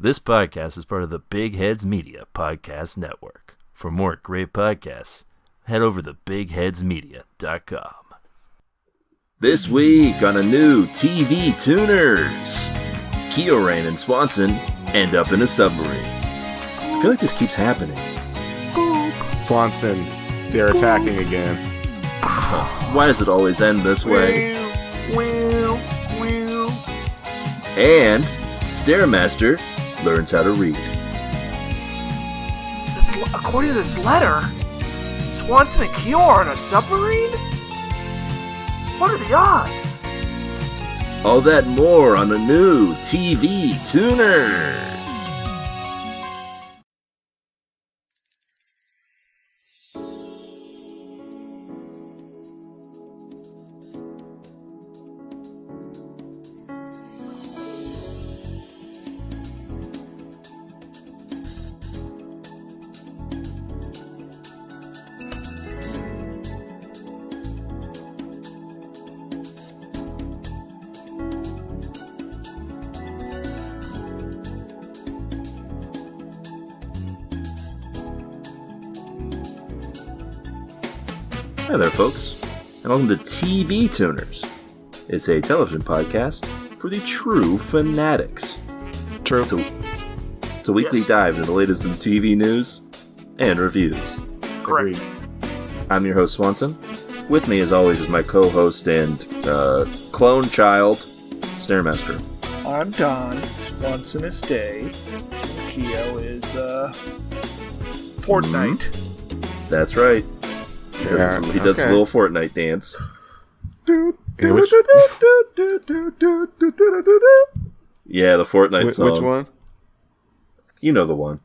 This podcast is part of the Big Heads Media Podcast Network. For more great podcasts, head over to bigheadsmedia.com. This week on a new TV Tuners, Keorain and Swanson end up in a submarine. I feel like this keeps happening. Swanson, they're attacking again. Why does it always end this way? And Stairmaster learns how to read. According to this letter, Swanson and Keo are in a submarine? What are the odds? All that and more on the new TV Tuners. Hi there, folks, and welcome to TV Tuners. It's a television podcast for the true fanatics. True. It's a weekly dive into the latest in TV news and reviews. Great. I'm your host, Swanson. With me, as always, is my co-host and clone child, Stairmaster. I'm Don. Swanson is Day. Keo is, Fortnite. That's right. He does a little Fortnite dance. Yeah, the Fortnite song. Which one? You know the one.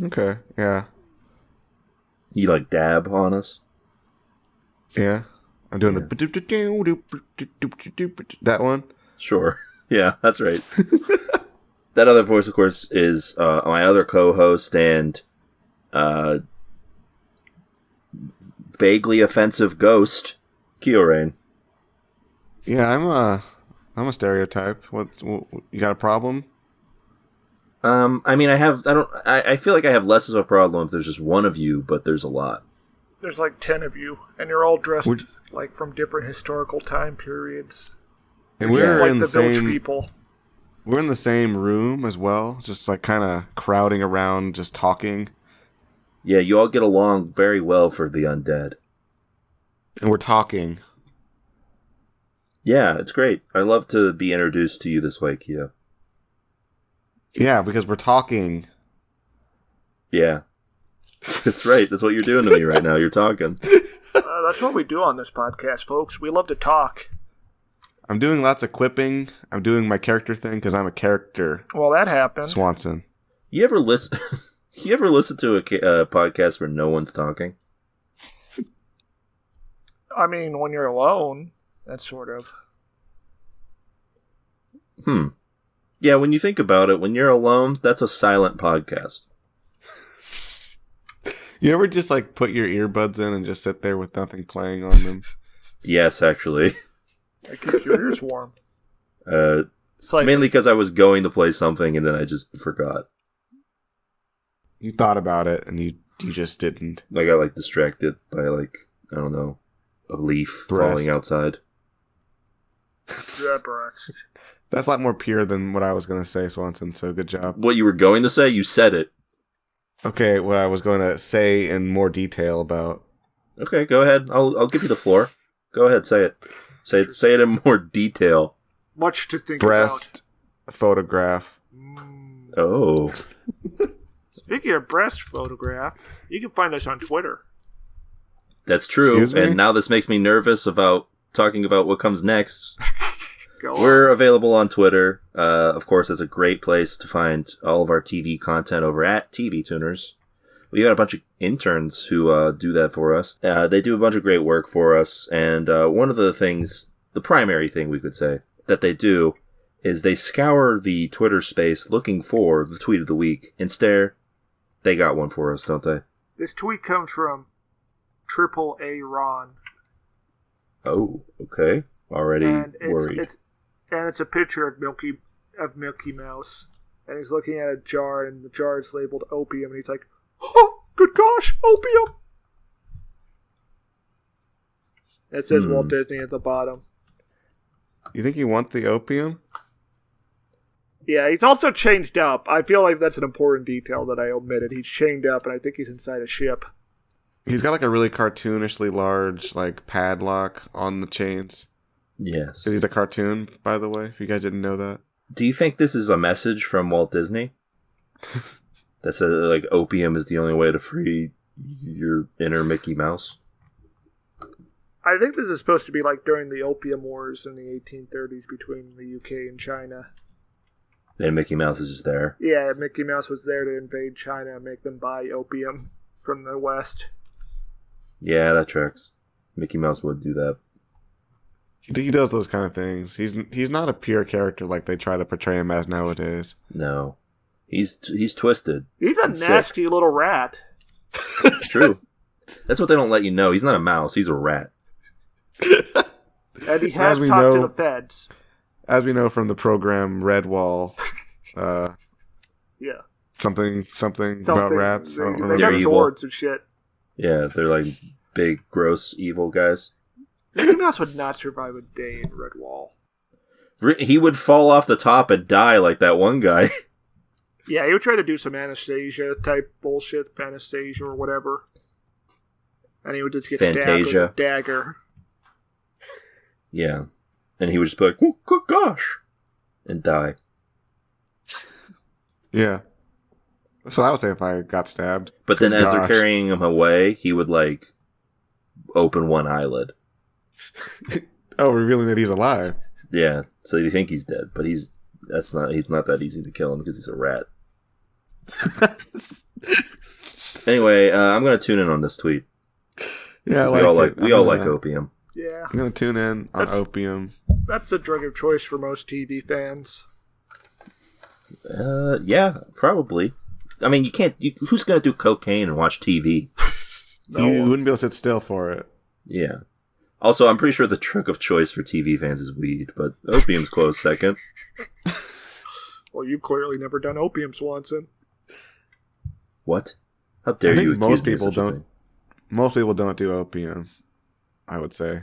Okay, yeah. You like dab on us? Yeah. I'm doing the... That one? Sure. Yeah, that's right. That other voice, of course, is my other co-host and vaguely offensive ghost, Keorain. Yeah, I'm a stereotype. You got a problem? I mean, I feel like I have less of a problem if there's just one of you, but there's a lot. There's like 10 of you, and you're all dressed like from different historical time periods. And we're like in the village same people. We're in the same room as well, just like kind of crowding around, just talking. Yeah, you all get along very well for the undead. And we're talking. Yeah, it's great. I love to be introduced to you this way, Keo. Yeah, because we're talking. Yeah. That's right. That's what you're doing to me right now. You're talking. That's what we do on this podcast, folks. We love to talk. I'm doing lots of quipping. I'm doing my character thing because I'm a character. Well, that happened. Swanson. You ever listen to a podcast where no one's talking? I mean, when you're alone, that's sort of... Yeah, when you think about it, when you're alone, that's a silent podcast. You ever just like put your earbuds in and just sit there with nothing playing on them? Yes, actually. It keeps your ears warm. Mainly because I was going to play something and then I just forgot. You thought about it and you just didn't. I got distracted by I don't know, a leaf falling outside. Yeah, breast. That's a lot more pure than what I was going to say, Swanson, so good job. What you were going to say? You said it. Okay, what I was going to say in more detail about... Okay, go ahead. I'll give you the floor. Go ahead, say it. Say it in more detail. Much to think breast about. Photograph. Oh. Speaking of breast photograph, you can find us on Twitter. That's true. Excuse me? And now this makes me nervous about talking about what comes next. We're available on Twitter. Of course, it's a great place to find all of our TV content over at TV Tuners. We got a bunch of interns who do that for us. They do a bunch of great work for us. And one of the things, the primary thing we could say, that they do is they scour the Twitter space looking for the tweet of the week. And they got one for us, don't they? This tweet comes from Triple A Ron. Oh, okay. Already worried. And it's a picture of Milky Mouse. And he's looking at a jar, and the jar is labeled opium, and he's like, oh, good gosh, opium! It says Walt Disney at the bottom. You think you want the opium? Yeah, he's also changed up. I feel like that's an important detail that I omitted. He's chained up, and I think he's inside a ship. He's got like a really cartoonishly large like padlock on the chains. Yes. Because he's a cartoon, by the way, if you guys didn't know that. Do you think this is a message from Walt Disney? That says, like, opium is the only way to free your inner Mickey Mouse? I think this is supposed to be like during the Opium Wars in the 1830s between the UK and China. And Mickey Mouse is just there. Yeah, Mickey Mouse was there to invade China and make them buy opium from the West. Yeah, that tracks. Mickey Mouse would do that. He does those kind of things. He's not a pure character like they try to portray him as nowadays. No. He's twisted. He's a nasty little rat. It's true. That's what they don't let you know. He's not a mouse. He's a rat. And he has talked to the feds. As we know from the program Redwall, yeah, something about rats. They have swords and shit. Yeah, they're like big, gross, evil guys. Mickey Mouse would not survive a day in Redwall. He would fall off the top and die like that one guy. Yeah, he would try to do some Anastasia type bullshit, Anastasia or whatever. And he would just get stabbed with a dagger. Yeah. And he would just be like, oh, good gosh. And die. Yeah. That's what I would say if I got stabbed. But then as they're carrying him away, he would, like, open one eyelid. Oh, revealing that he's alive. Yeah. So you think he's dead, but he's not that easy to kill him because he's a rat. Anyway, I'm going to tune in on this tweet. Yeah, we all like opium. Yeah. I'm going to tune in on opium. That's the drug of choice for most TV fans. Yeah, probably. I mean, who's going to do cocaine and watch TV? No. You wouldn't be able to sit still for it. Yeah. Also, I'm pretty sure the drug of choice for TV fans is weed, but opium's close second. Well, you've clearly never done opium, Swanson. What? How dare you? Most people don't. Most people don't do opium, I would say.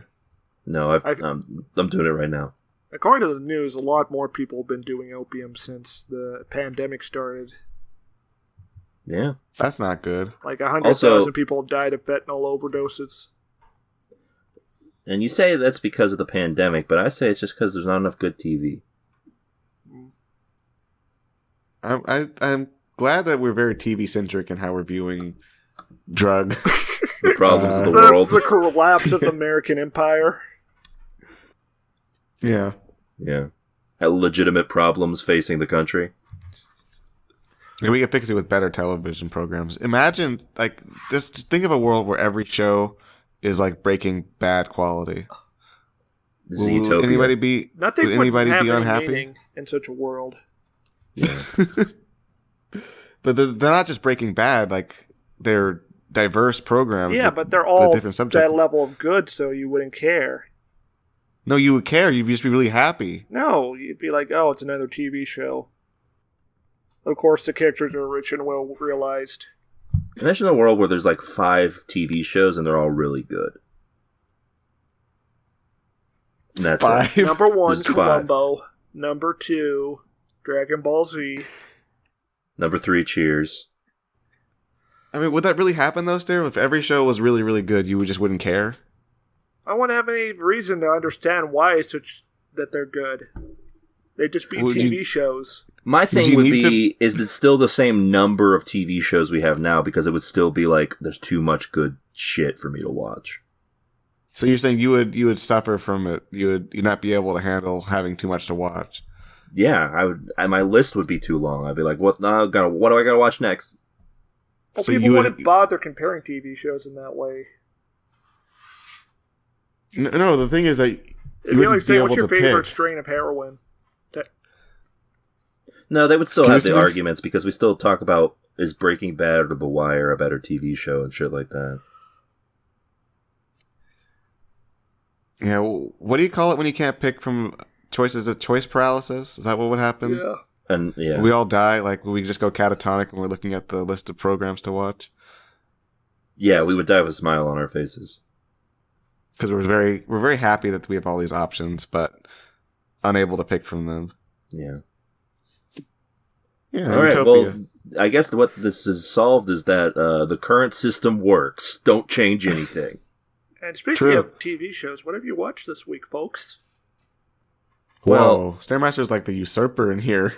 No, I'm doing it right now. According to the news, a lot more people have been doing opium since the pandemic started. Yeah. That's not good. Like 100,000 people have died of fentanyl overdoses. And you say that's because of the pandemic, but I say it's just because there's not enough good TV. I'm glad that we're very TV-centric in how we're viewing drug. The problems of the world. The collapse of the American empire. Yeah. Yeah. Legitimate problems facing the country. And we can fix it with better television programs. Imagine, like, just think of a world where every show is like Breaking Bad quality. Would anybody be unhappy in such a world? Yeah. But they're not just Breaking Bad, like they're diverse programs. Yeah, but they're all that level of good, so you wouldn't care. No, you would care. You'd just be really happy. No, you'd be like, oh, it's another TV show. Of course, the characters are rich and well realized. Imagine a world where there's like 5 TV shows and they're all really good. And that's 5. It. Number 1, There's Columbo. 5. Number 2, Dragon Ball Z. Number 3, Cheers. I mean, would that really happen though, Stare? If every show was really, really good, you just wouldn't care? I wouldn't have any reason to understand why that they're good. They'd just be TV shows. My thing would be, is it still the same number of TV shows we have now? Because it would still be like, there's too much good shit for me to watch. So you're saying you would suffer from it? You'd not be able to handle having too much to watch? Yeah, I would. My list would be too long. I'd be like, what do I gotta watch next? Well, so people wouldn't bother comparing TV shows in that way. No, the thing is that it'd be like saying, what's your favorite strain of heroin? No, they would still have the arguments because we still talk about, is Breaking Bad or The Wire a better TV show and shit like that. Yeah, what do you call it when you can't pick from choices? Is it choice paralysis? Is that what would happen? Yeah. And yeah, we all die. Like we just go catatonic and we're looking at the list of programs to watch. Yeah, we would die with a smile on our faces because we're very happy that we have all these options, but unable to pick from them. Yeah. Yeah. All right. Utopia. Well, I guess what this is solved is that the current system works. Don't change anything. And speaking True. of TV shows, what have you watched this week, folks? Whoa, Stairmaster's like the usurper in here.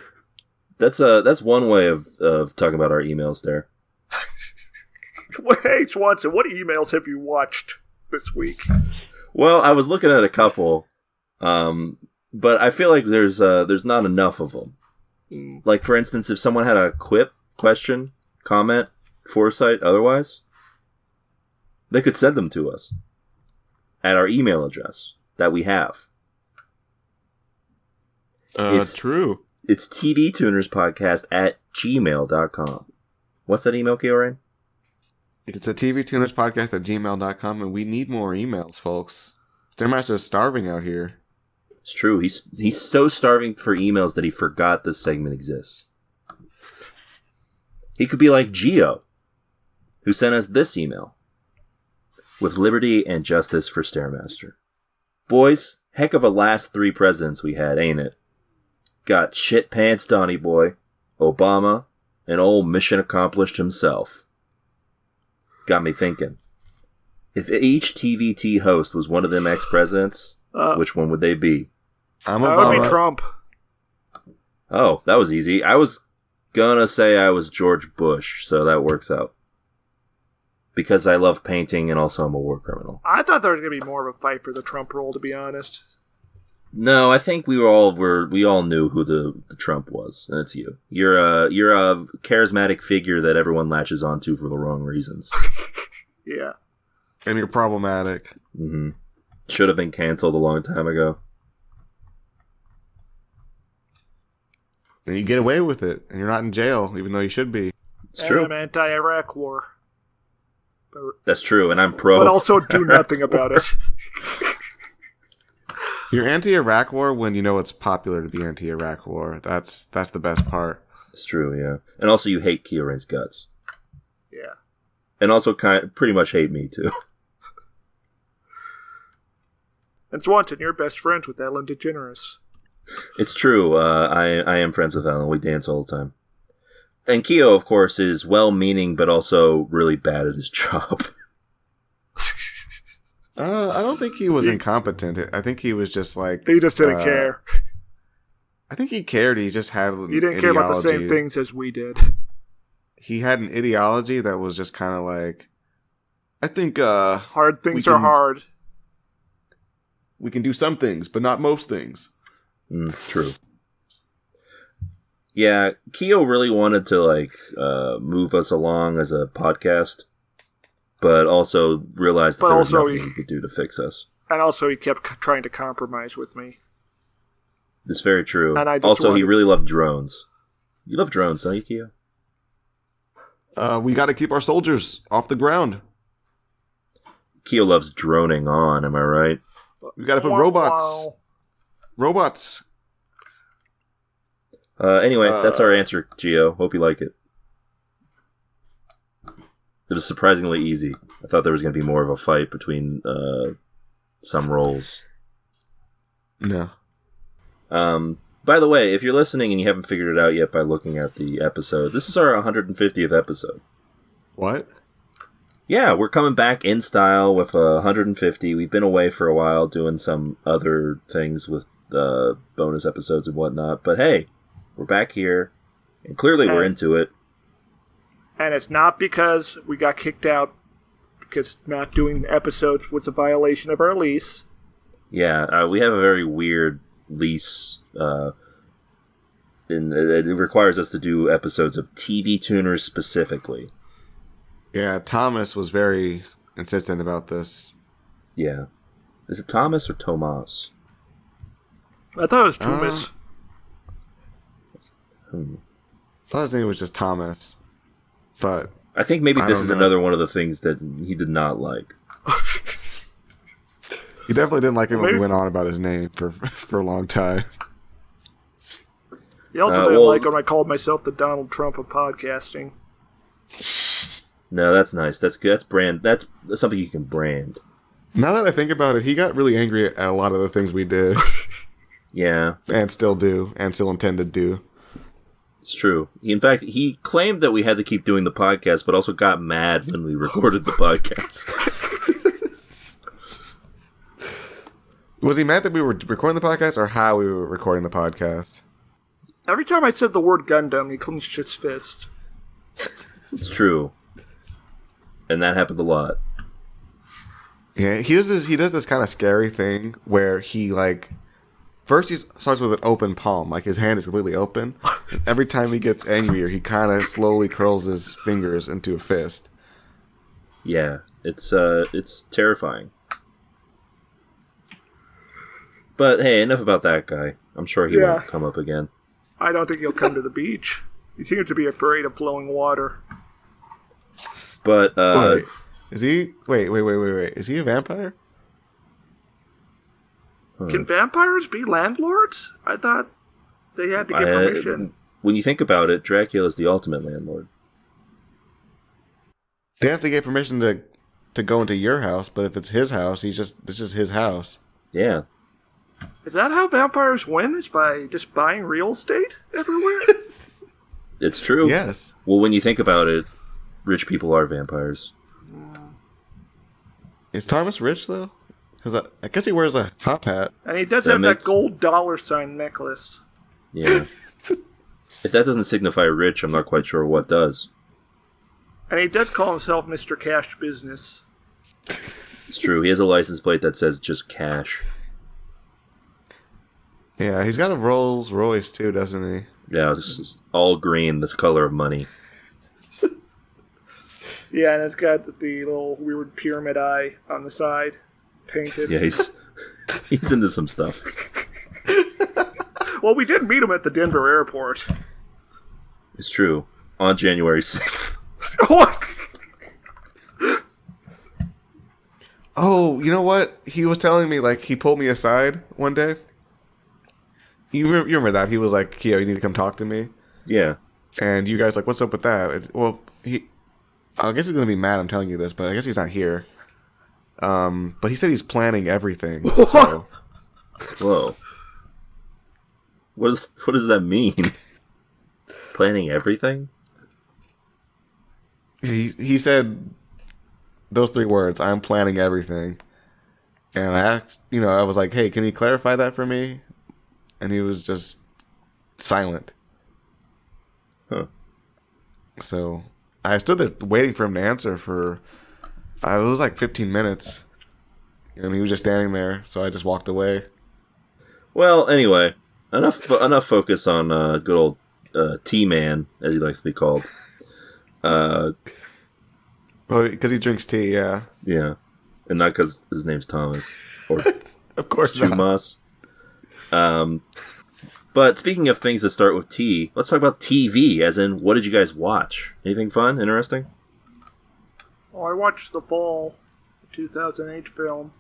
That's one way of talking about our emails there. Hey, Swanson, what emails have you watched this week? Well, I was looking at a couple, but I feel like there's not enough of them. Like, for instance, if someone had a quip, question, comment, foresight, otherwise, they could send them to us at our email address that we have. It's true. It's tvtunerspodcast@gmail.com. What's that email, Kioran? It's a tvtunerspodcast@gmail.com, and we need more emails, folks. Stairmaster is starving out here. It's true. He's so starving for emails that he forgot this segment exists. He could be like Gio, who sent us this email. With liberty and justice for Stairmaster. Boys, heck of a last 3 presidents we had, ain't it? Got shit pants Donny Boy, Obama, and old mission accomplished himself. Got me thinking. If each TVT host was one of them ex-presidents, which one would they be? I'm That Obama. would be Trump. Oh, that was easy. I was gonna say I was George Bush, so that works out. Because I love painting and also I'm a war criminal. I thought there was going to be more of a fight for the Trump role, to be honest. No, I think we all knew who the Trump was, and it's you. You're a charismatic figure that everyone latches onto for the wrong reasons. Yeah. And you're problematic. Mm-hmm. Should have been canceled a long time ago. And you get away with it, and you're not in jail, even though you should be. It's true. I'm anti-Iraq war. That's true, and I'm pro. But also do nothing about it. You're anti-Iraq war when you know it's popular to be anti-Iraq war. That's the best part. It's true, yeah. And also you hate Kioran's guts. Yeah. And also pretty much hate me, too. And Swanton, you're best friends with Ellen DeGeneres. It's true. I am friends with Ellen. We dance all the time. And Keo, of course, is well-meaning, but also really bad at his job. I don't think he was incompetent. I think he was just like... He just didn't care. I think he cared. He just had He didn't care about the same things as we did. He had an ideology that was just kind of like... I think... hard things are hard. We can do some things, but not most things. True. Yeah, Keo really wanted to move us along as a podcast, but also realized that there was nothing he could do to fix us. And also he kept trying to compromise with me. That's very true. And he really loved drones. You love drones, don't you, Keo? We got to keep our soldiers off the ground. Keo loves droning on, am I right? We got to put robots. Robots. Anyway, that's our answer, Gio. Hope you like it. It was surprisingly easy. I thought there was going to be more of a fight between some roles. No. By the way, if you're listening and you haven't figured it out yet by looking at the episode, this is our 150th episode. What? Yeah, we're coming back in style with 150. We've been away for a while doing some other things with bonus episodes and whatnot. But hey, we're back here, and clearly we're into it. And it's not because we got kicked out, because not doing episodes was a violation of our lease. Yeah, we have a very weird lease, and it requires us to do episodes of TV Tuners specifically. Yeah, Thomas was very insistent about this. Yeah. Is it Thomas or Tomas? I thought it was Thomas. I thought his name was just Thomas. But I think maybe this is another one of the things that he did not like. He definitely didn't like it when we went on about his name for a long time. He also didn't like when I called myself the Donald Trump of podcasting. No, that's nice. That's good. That's brand. That's something you can brand. Now that I think about it, he got really angry at a lot of the things we did. Yeah. And still do. And still intend to do. It's true. In fact, he claimed that we had to keep doing the podcast, but also got mad when we recorded the podcast. Was he mad that we were recording the podcast or how we were recording the podcast? Every time I said the word Gundam, he clenched his fist. It's true. And that happened a lot. Yeah, he does this kind of scary thing where he, like, first he starts with an open palm, like his hand is completely open. Every time he gets angrier, he kind of slowly curls his fingers into a fist. Yeah, it's terrifying. But hey, enough about that guy. I'm sure he won't come up again. I don't think he'll come to the beach. He seems to be afraid of flowing water. But, wait. Is he... Wait. Is he a vampire? Can vampires be landlords? I thought they had to get permission. When you think about it, Dracula's the ultimate landlord. They have to get permission to go into your house, but if it's his house, it's just his house. Yeah. Is that how vampires win? Is by just buying real estate everywhere? It's true. Yes. Well, when you think about it, rich people are vampires. Is Thomas rich, though? Because I guess he wears a top hat. And he does have that gold $sign necklace. Yeah. If that doesn't signify rich, I'm not quite sure what does. And he does call himself Mr. Cash Business. It's true. He has a license plate that says just cash. Yeah, he's got a Rolls Royce too, doesn't he? Yeah, it's all green, the color of money. Yeah, and it's got the little weird pyramid eye on the side, painted. Yeah, he's into some stuff. Well, we did meet him at the Denver airport. It's true. On January 6th. What? Oh, you know what? He was telling me, like, he pulled me aside one day. You remember that? He was like, Keo, you need to come talk to me. Yeah. And you guys like, what's up with that? I guess he's going to be mad I'm telling you this, but I guess he's not here. But he said he's planning everything. So. Whoa. What does that mean? Planning everything? He said those 3 words, I'm planning everything. And I asked, I was like, hey, can you clarify that for me? And he was just silent. Huh. So I stood there waiting for him to answer for, it was like 15 minutes. And he was just standing there, so I just walked away. Well, anyway, enough focus on good old T-Man, as he likes to be called. Because he drinks tea, yeah. Yeah. And not because his name's Thomas. Or of course Chumas. But speaking of things that start with T, let's talk about TV, as in, what did you guys watch? Anything fun? Interesting? Oh, I watched The Fall, the 2008 film.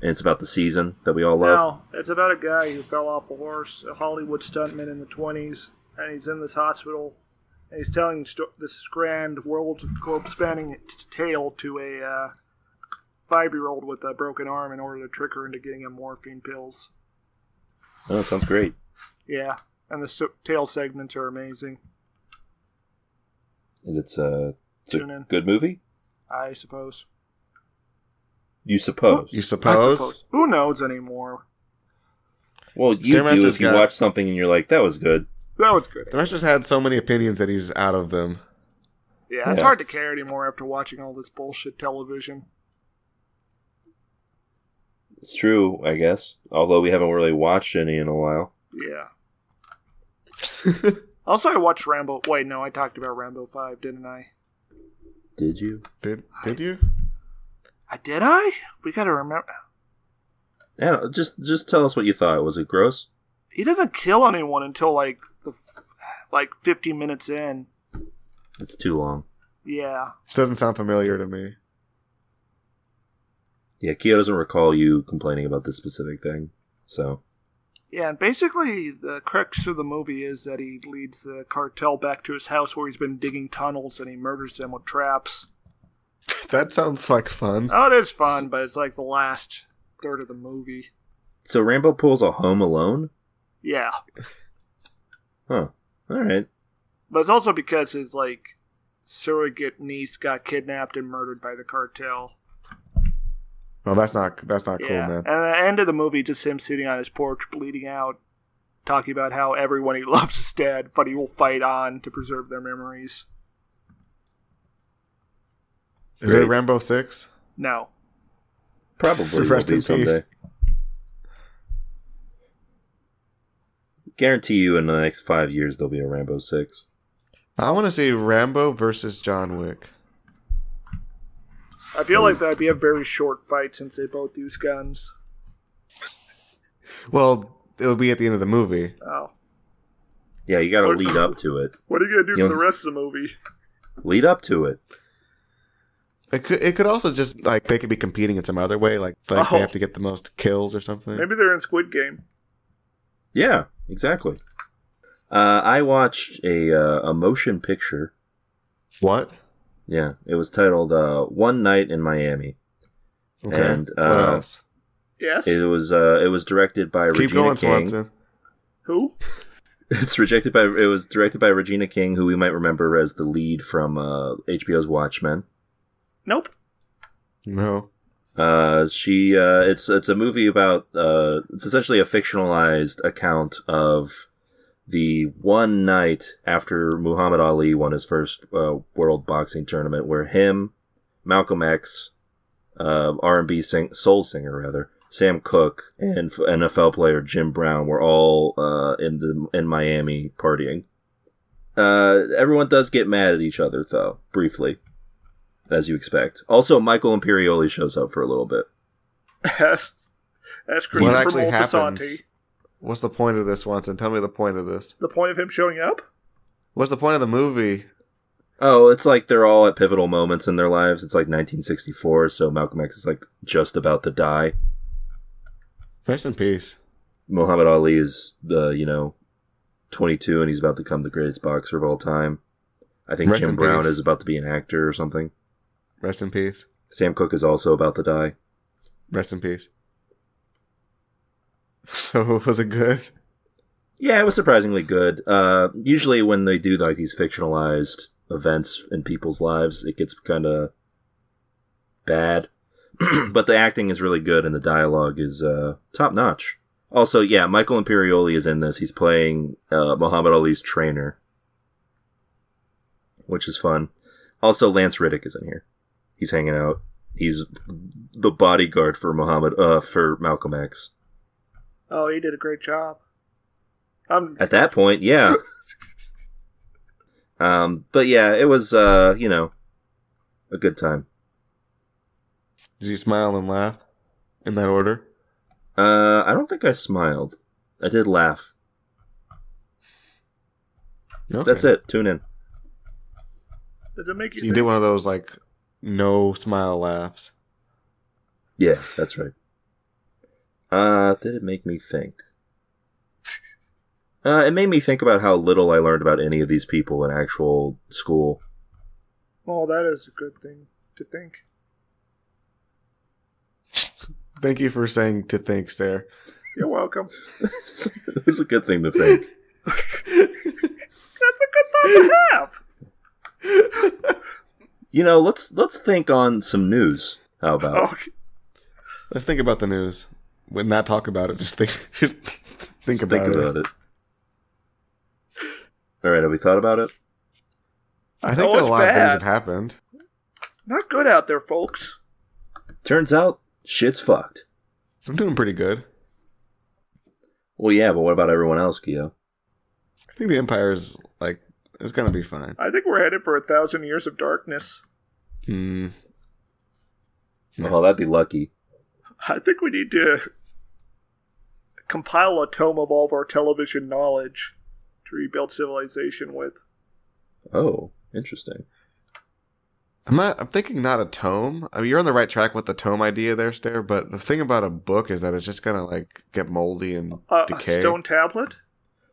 And it's about the season that we all love? No, it's about a guy who fell off a horse, a Hollywood stuntman in the 20s, and he's in this hospital, and he's telling this grand world-spanning tale to a 5-year-old with a broken arm in order to trick her into getting him morphine pills. Oh, that sounds great. Yeah, and the tale segments are amazing. And it's a good movie? I suppose. You suppose? You suppose? Who knows anymore? Well, you do if you watch something and you're like, that was good. That was good. Dinesh just had so many opinions that he's out of them. Yeah, it's hard to care anymore after watching all this bullshit television. It's true, I guess. Although we haven't really watched any in a while. Yeah. Also, I watched Rambo. Wait, no, I talked about Rambo 5, didn't I? Did you? Did you? Did I? We gotta remember. Yeah, just tell us what you thought. Was it gross? He doesn't kill anyone until like 50 minutes in. It's too long. Yeah. This doesn't sound familiar to me. Yeah, Keo doesn't recall you complaining about this specific thing, so. Yeah, and basically the crux of the movie is that he leads the cartel back to his house where he's been digging tunnels and he murders them with traps. That sounds like fun. Oh, it is fun, but it's like the last third of the movie. So Rambo pulls a Home Alone? Yeah. Huh. Alright. But it's also because his, like, surrogate niece got kidnapped and murdered by the cartel. Well, that's not cool, man. And at the end of the movie, just him sitting on his porch, bleeding out, talking about how everyone he loves is dead, but he will fight on to preserve their memories. Is there a Rambo 6? No. Probably Rest will in be someday. peace. Guarantee you in the next 5 years there'll be a Rambo 6. I want to see Rambo versus John Wick. I feel like that'd be a very short fight since they both use guns. Well, it'll be at the end of the movie. Oh. Yeah, you gotta lead up to it. What are you going to do for the rest of the movie? Lead up to it. It could also just, like, they could be competing in some other way. Like they have to get the most kills or something. Maybe they're in Squid Game. Yeah, exactly. I watched a motion picture. What? Yeah, it was titled One Night in Miami. Okay. And what else? Yes. it was directed by Keep Regina going, King. Swanson. Who? It was directed by Regina King, who we might remember as the lead from HBO's Watchmen. Nope. No. It's a movie about it's essentially a fictionalized account of the one night after Muhammad Ali won his first world boxing tournament, where him, Malcolm X, R&B soul singer rather, Sam Cooke, and NFL player Jim Brown were all in Miami partying. Everyone does get mad at each other, though, briefly, as you expect. Also, Michael Imperioli shows up for a little bit. That's Christopher What actually Moltisanti. happens? What's the point of this, Swanson? Tell me the point of this. The point of him showing up? What's the point of the movie? Oh, it's like they're all at pivotal moments in their lives. It's like 1964, so Malcolm X is like just about to die. Rest in peace. Muhammad Ali is 22 and he's about to become the greatest boxer of all time. I think Rest Jim in Brown peace. is about to be an actor or something. Rest in peace. Sam Cooke is also about to die. Rest in peace. So, was it good? Yeah, it was surprisingly good. Usually when they do like these fictionalized events in people's lives, it gets kind of bad. But the acting is really good and the dialogue is top notch. Also, yeah, Michael Imperioli is in this. He's playing Muhammad Ali's trainer, which is fun. Also, Lance Riddick is in here. He's hanging out. He's the bodyguard for for Malcolm X. Oh, he did a great job. At that point, yeah. But yeah, it was, a good time. Did you smile and laugh? In that order? I don't think I smiled. I did laugh. Okay. That's it. Tune in. Does it make you So you did one of those, like, no smile laughs. Yeah, that's right. Did it make me think? It made me think about how little I learned about any of these people in actual school. Oh, that is a good thing to think. Thank you for saying to think, Stare. You're welcome. It's a good thing to think. That's a good thought to have. Let's think on some news. How about? Okay. Let's think about the news. When not talk about it, just think about it. All right, have we thought about it? I think Oh, that a it's lot of things bad. have happened. Not good out there, folks. Turns out, shit's fucked. I'm doing pretty good. Well, yeah, but what about everyone else, Gio? I think the Empire's, like, it's gonna be fine. I think we're headed for 1,000 years of darkness. Yeah. Oh, that'd be lucky. I think we need to compile a tome of all of our television knowledge to rebuild civilization with. Oh, interesting. I'm thinking not a tome. I mean, you're on the right track with the tome idea there, Stare, but the thing about a book is that it's just gonna like get moldy and decay. A stone tablet?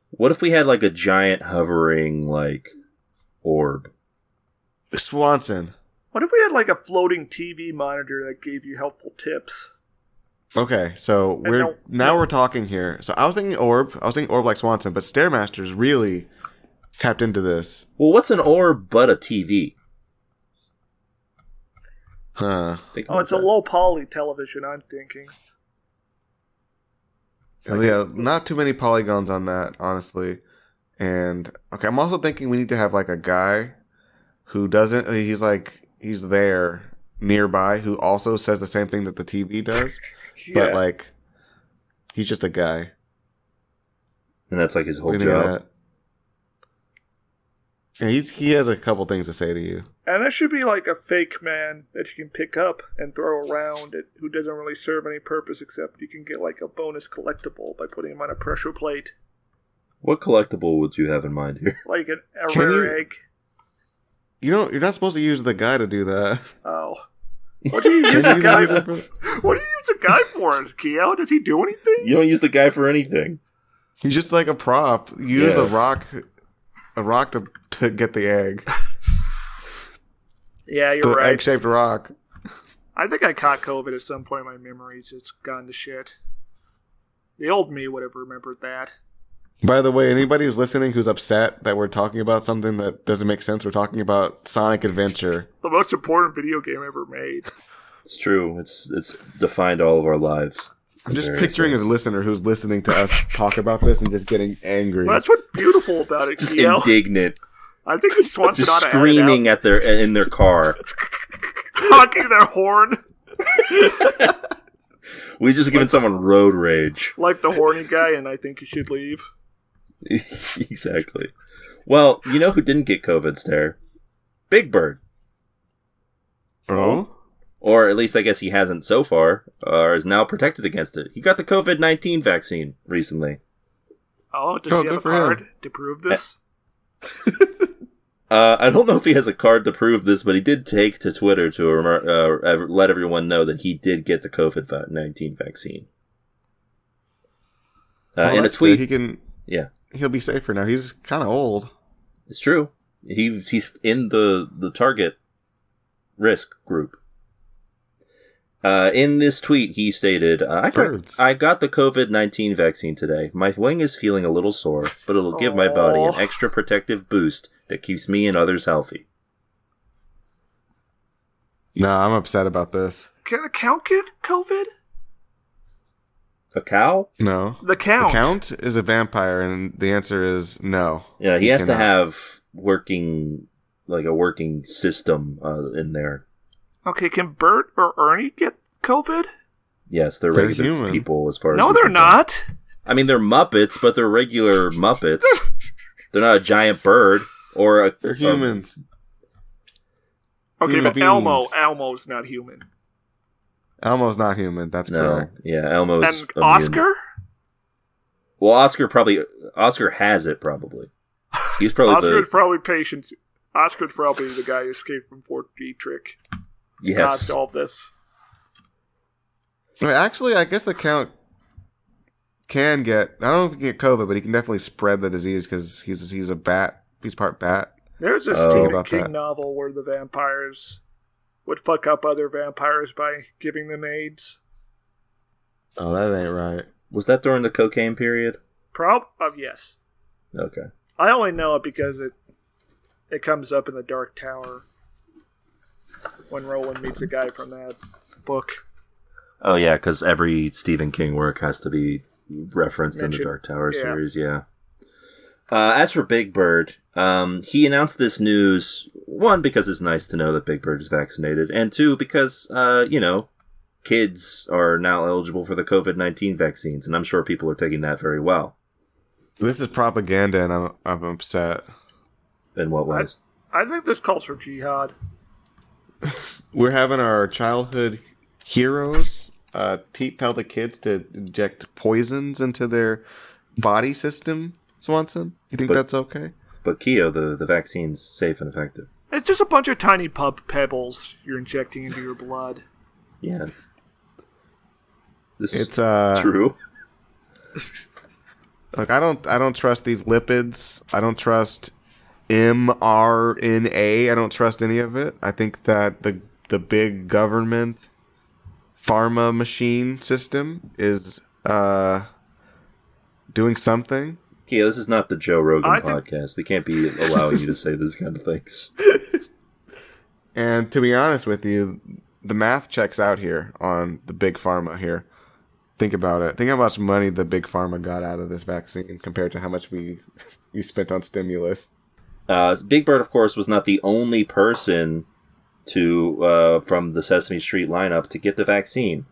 What if we had like a giant hovering like orb? Swanson. What if we had like a floating TV monitor that gave you helpful tips? Okay, so we're talking here. So I was thinking orb like Swanson, but Stairmaster's really tapped into this. Well, what's an orb but a TV? Huh. It's a low poly television, I'm thinking. Yeah, not too many polygons on that, honestly. And okay, I'm also thinking we need to have like a guy who doesn't. He's there nearby who also says the same thing that the TV does, but like he's just a guy, and that's like his whole job. Yeah, he has a couple things to say to you. And there should be like a fake man that you can pick up and throw around who doesn't really serve any purpose except you can get like a bonus collectible by putting him on a pressure plate. What collectible would you have in mind here? Like a rare egg. You're not supposed to use the guy to do that. Oh. What do you use the guy for? What do you use the guy for, Keo? Does he do anything? You don't use the guy for anything. He's just like a prop. You use a rock to get the egg. Yeah, you're right. The egg-shaped rock. I think I caught COVID at some point in my memories. It's gone to shit. The old me would have remembered that. By the way, anybody who's listening who's upset that we're talking about something that doesn't make sense, we're talking about Sonic Adventure. The most important video game ever made. It's true. It's defined all of our lives. I'm just picturing a listener who's listening to us talk about this and just getting angry. Well, that's what's beautiful about it, just Keo. Indignant. I think this one's just screaming in their car. Honking their horn. We just given someone road rage. Like the horny guy, and I think you should leave. Exactly. Well, you know who didn't get COVID, Stare? Big Bird. Oh? Or at least I guess he hasn't so far, or is now protected against it. He got the COVID-19 vaccine recently. Oh, does he have a card to prove this? I don't know if he has a card to prove this, but he did take to Twitter to let everyone know that he did get the COVID-19 vaccine. In a tweet, he'll be safer now. He's kind of old. It's true. He's in the target risk group. In this tweet, he stated, I got the COVID-19 vaccine today. My wing is feeling a little sore, but it'll give my body an extra protective boost that keeps me and others healthy. No, I'm upset about this. Can a count get COVID? A cow? No. The Count. The Count is a vampire, and the answer is no. Yeah, he has to have a working system in there. Okay, can Bert or Ernie get COVID? Yes, they're regular human people as far as... No, they're not. I mean, they're Muppets, but they're regular Muppets. They're not a giant bird or a... They're humans. Okay, human but Elmo's not human. Elmo's not human, that's correct. Yeah, Elmo's... And Oscar? Well, Oscar has it, probably. He's probably Oscar's probably patient. Oscar's probably the guy who escaped from Fort Detrick. Yes. Caused all this. Actually, I guess the Count can get... I don't know if he can get COVID, but he can definitely spread the disease because he's a bat. He's part bat. There's a Stephen King novel where the vampires would fuck up other vampires by giving them AIDS. Oh, that ain't right. Was that during the cocaine period? Yes. Okay. I only know it because it comes up in the Dark Tower when Roland meets a guy from that book. Oh, yeah, because every Stephen King work has to be referenced in the Dark Tower series, yeah. As for Big Bird, he announced this news, one, because it's nice to know that Big Bird is vaccinated, and two, because, kids are now eligible for the COVID-19 vaccines, and I'm sure people are taking that very well. This is propaganda, and I'm upset. In what ways? I think this calls for jihad. We're having our childhood heroes tell the kids to inject poisons into their body system, Swanson. You think that's okay? But Keo, the vaccine's safe and effective. It's just a bunch of tiny pebbles you're injecting into your blood. Yeah. This It's is true. Look, I don't trust these lipids. I don't trust mRNA. I don't trust any of it. I think that the big government pharma machine system is doing something. Yeah, this is not the Joe Rogan podcast. We can't be allowing you to say these kind of things. And to be honest with you, the math checks out here on the big pharma here. Think about it. Think how much money the big pharma got out of this vaccine compared to how much we spent on stimulus. Big Bird, of course, was not the only person from the Sesame Street lineup to get the vaccine.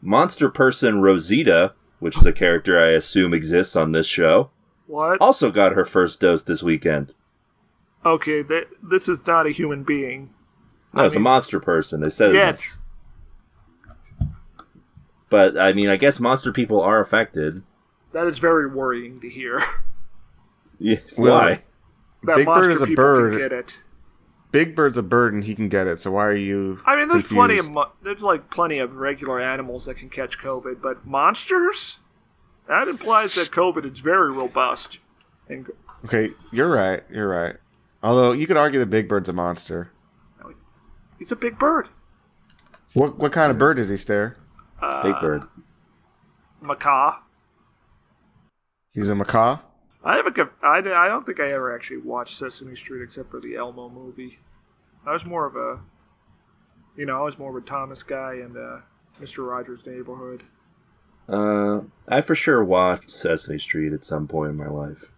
Monster person Rosita, which is a character I assume exists on this show, What? also got her first dose this weekend. Okay, this is not a human being. No, it's a monster person. They said yes. But, I mean, I guess monster people are affected. That is very worrying to hear. Yeah, why? That Big monster Bird is a people bird. can get it. Big Bird's a bird and he can get it, so why are you I mean, there's confused? plenty of regular animals that can catch COVID, but monsters? That implies that COVID is very robust. And Okay, you're right. Although, you could argue that Big Bird's a monster. he's a big bird. What kind of bird is he, Stare? Big Bird. Macaw. He's a macaw? I don't think I ever actually watched Sesame Street except for the Elmo movie. I was more of a Thomas guy and Mr. Rogers' Neighborhood. I for sure watched Sesame Street at some point in my life.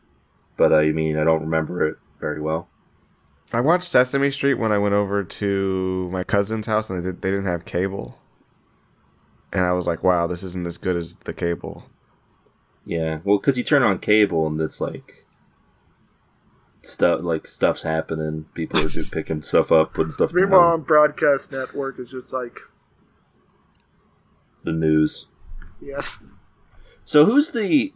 But, I mean, I don't remember it very well. I watched Sesame Street when I went over to my cousin's house and they didn't have cable. And I was like, wow, this isn't as good as the cable. Yeah, well, because you turn on cable and it's like stuff's happening. People are just picking stuff up, putting stuff down. Meanwhile, on Broadcast Network is just like the news. yes. So who's the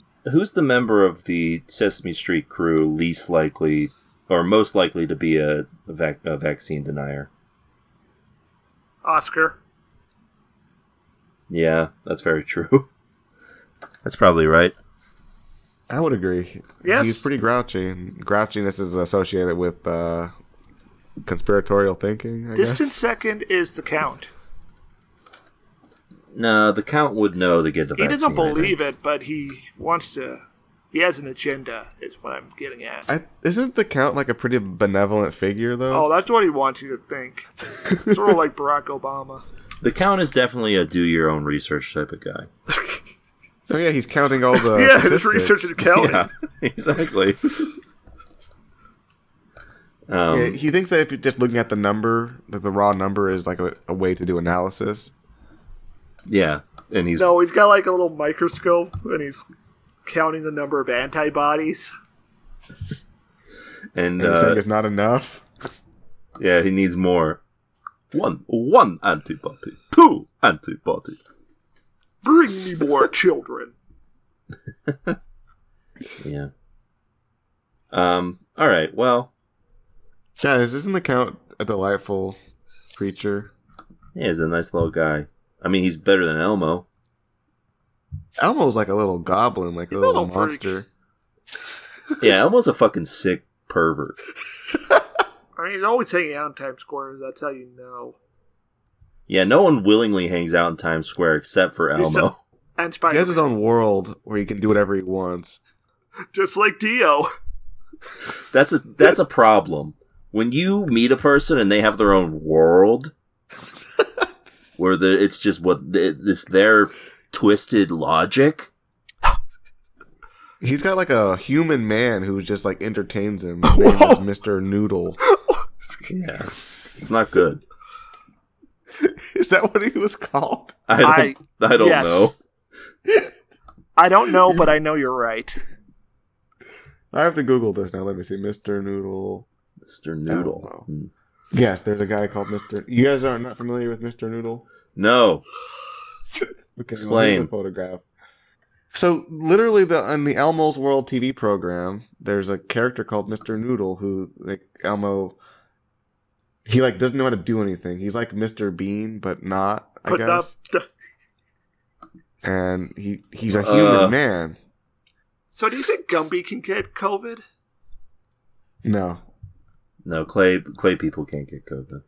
member of the Sesame Street crew least likely or most likely to be a vaccine denier? Oscar. Yeah, that's very true. That's probably right. I would agree. Yes. He's pretty grouchy. And grouchiness is associated with conspiratorial thinking, I Distant guess. second is the Count. No, the Count would know to get the He vaccine. doesn't believe it, but he wants to. He has an agenda, is what I'm getting at. Isn't the Count like a pretty benevolent figure, though? Oh, that's what he wants you to think. Sort of like Barack Obama. The Count is definitely a do-your-own-research type of guy. Oh, yeah, he's counting all the Yeah, his statistics. research is counting. Yeah, exactly. Yeah, he thinks that if you're just looking at the number, that the raw number is like a way to do analysis. Yeah, and he's No, he's got like a little microscope, and he's counting the number of antibodies. and And he's saying it's not enough. yeah, he needs more. One antibody, 2 antibody. Bring me more children. Yeah. All right. Well, Guys, isn't the Count a delightful creature? yeah, he's a nice little guy. I mean, he's better than Elmo. Elmo's like a little goblin, like a He's a little little monster. Yeah, Elmo's a fucking sick pervert. I mean, he's always hanging out in Times Square. That's how you know. Yeah, no one willingly hangs out in Times Square except for Elmo. And He Spider-Man. has his own world where he can do whatever he wants. Just like Dio. That's a problem. When you meet a person and they have their own world, where it's just it's their twisted logic. He's got like a human man who just like entertains him. His name is Mr. Noodle. Yeah, it's not good. Is that what he was called? I don't yes. know. I don't know, but I know you're right. I have to Google this now. Let me see. Mr. Noodle. Mr. Noodle. Oh. Yes, there's a guy called Mr. You guys are not familiar with Mr. Noodle? No. Okay, Explain. well, here's a photograph. So, literally, on the Elmo's World TV program, there's a character called Mr. Noodle who, like, Elmo He doesn't know how to do anything. He's like Mr. Bean, but not, I guess. And he's a human man. So do you think Gumby can get COVID? No. No, clay people can't get COVID.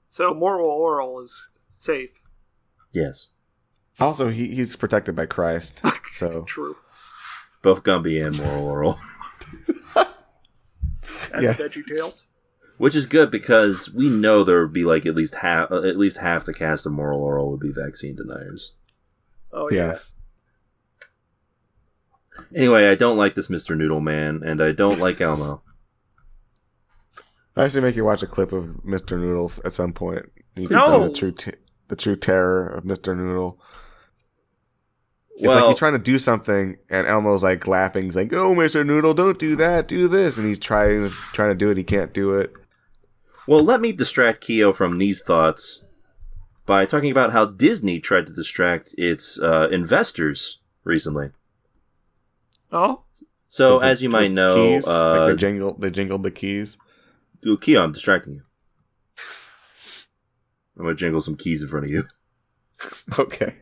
So moral oral is safe. Yes. Also, he's protected by Christ. So True. Both Gumby and moral oral. And Yeah. VeggieTales. Which is good because we know there would be like at least half the cast of moral oral would be vaccine deniers. Oh yeah. yes. Anyway, I don't like this Mr. Noodle Man, and I don't like Elmo. I actually make you watch a clip of Mr. Noodles at some point. You can No! see the true terror of Mr. Noodle. It's Well, like he's trying to do something, and Elmo's like laughing. He's like, "Oh, Mr. Noodle, don't do that. Do this." And he's trying to do it. He can't do it. well, let me distract Keo from these thoughts by talking about how Disney tried to distract its investors recently. Oh? So, With the- as you might with know, keys, like they jingled the keys. Keo, I'm distracting you. I'm gonna jingle some keys in front of you. Okay.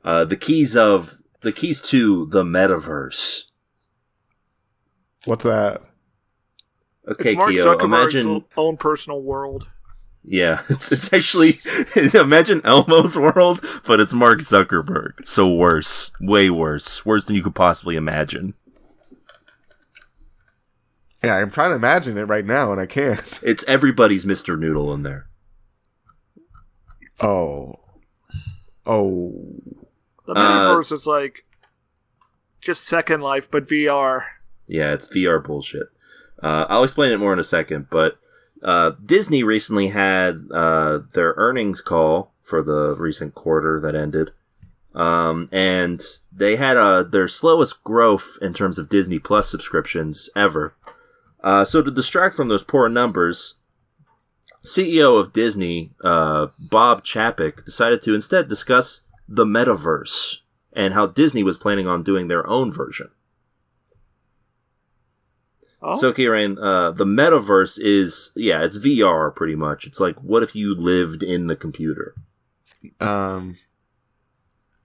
The keys to the Metaverse. What's that? Okay, It's Mark Keo, Zuckerberg's imagine. own personal world. Yeah, it's actually imagine Elmo's world, but it's Mark Zuckerberg. So worse, way worse than you could possibly imagine. Yeah, I'm trying to imagine it right now, and I can't. It's everybody's Mr. Noodle in there. Oh. The Metaverse is like just Second Life, but VR. Yeah, it's VR bullshit. I'll explain it more in a second, but Disney recently had their earnings call for the recent quarter that ended. And they had their slowest growth in terms of Disney Plus subscriptions ever. So to distract from those poor numbers, CEO of Disney, Bob Chapek, decided to instead discuss the Metaverse and how Disney was planning on doing their own version. Oh? So, Kieran, the Metaverse is, it's VR pretty much. It's like, what if you lived in the computer? I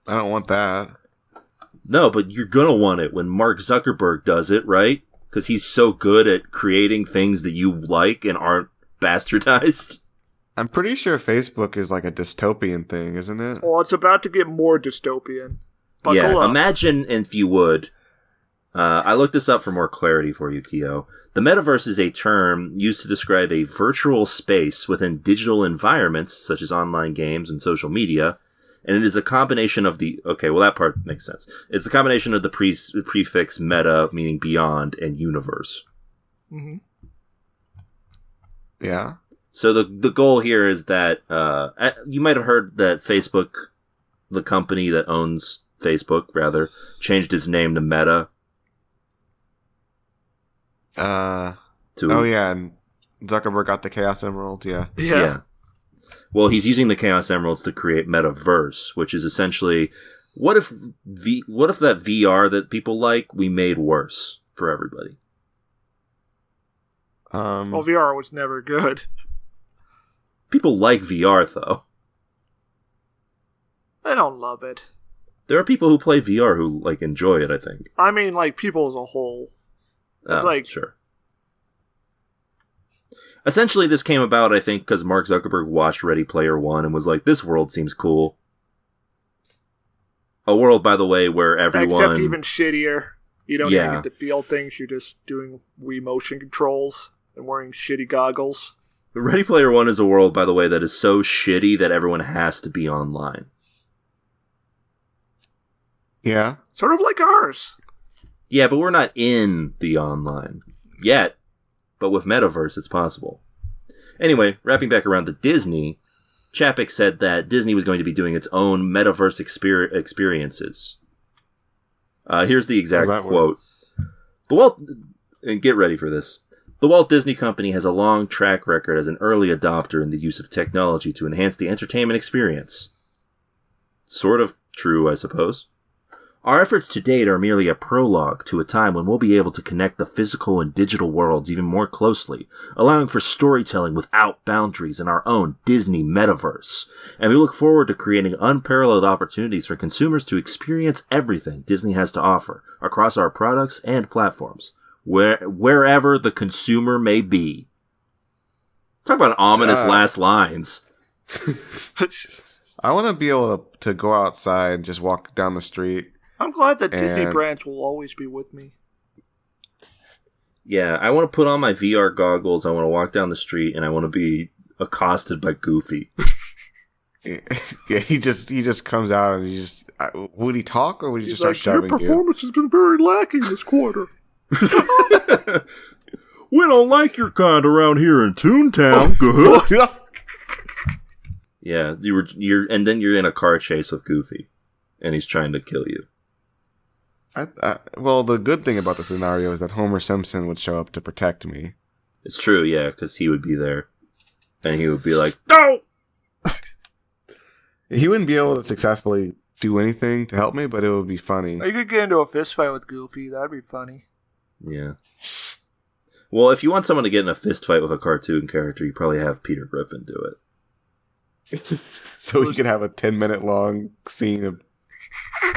don't want that. No, but you're gonna want it when Mark Zuckerberg does it, right? Because he's so good at creating things that you like and aren't bastardized. I'm pretty sure Facebook is like a dystopian thing, isn't it? Well, it's about to get more dystopian. Buckle up. Imagine if you would. I looked this up for more clarity for you, Keo. The metaverse is a term used to describe a virtual space within digital environments, such as online games and social media, and it is a combination of the... Okay, well, that part makes sense. It's a combination of the prefix meta, meaning beyond, and universe. Mm-hmm. Yeah. So the goal here is that... you might have heard that Facebook, the company that owns Facebook, rather, changed its name to Meta. Oh yeah, and Zuckerberg got the Chaos Emerald. Yeah. Well, he's using the Chaos Emeralds to create Metaverse, which is essentially what if that VR that people like we made worse for everybody. Well, VR was never good. People like VR though. I don't love it. There are people who play VR who like enjoy it, I think. I mean, like people as a whole. It's sure. Essentially, this came about, I think, because Mark Zuckerberg watched Ready Player One and was like, this world seems cool. A world, by the way, where everyone... Except even shittier. You don't even get to feel things. You're just doing Wii motion controls and wearing shitty goggles. Ready Player One is a world, by the way, that is so shitty that everyone has to be online. Yeah. Sort of like ours. Yeah, but we're not in the online yet. But with Metaverse, it's possible. Anyway, wrapping back around to Disney, Chapek said that Disney was going to be doing its own Metaverse experiences. Here's the exact quote. And get ready for this. The Walt Disney Company has a long track record as an early adopter in the use of technology to enhance the entertainment experience. Sort of true, I suppose. Our efforts to date are merely a prologue to a time when we'll be able to connect the physical and digital worlds even more closely, allowing for storytelling without boundaries in our own Disney Metaverse. And we look forward to creating unparalleled opportunities for consumers to experience everything Disney has to offer across our products and platforms, wherever the consumer may be. Talk about ominous last lines. I want to be able to go outside and just walk down the street. I'm glad that Disney brands will always be with me. Yeah, I want to put on my VR goggles, I want to walk down the street, and I want to be accosted by Goofy. Yeah, he just comes out and would he talk or would he just start shoving you? Your performance has been very lacking this quarter. We don't like your kind around here in Toontown. Yeah, and then you're in a car chase with Goofy, and he's trying to kill you. Well, the good thing about the scenario is that Homer Simpson would show up to protect me. It's true, yeah, because he would be there, and he would be like, "No!" He wouldn't be able to successfully do anything to help me, but it would be funny. You could get into a fist fight with Goofy. That'd be funny. Yeah. Well, if you want someone to get in a fist fight with a cartoon character, you probably have Peter Griffin do it. So he could have a 10-minute long scene of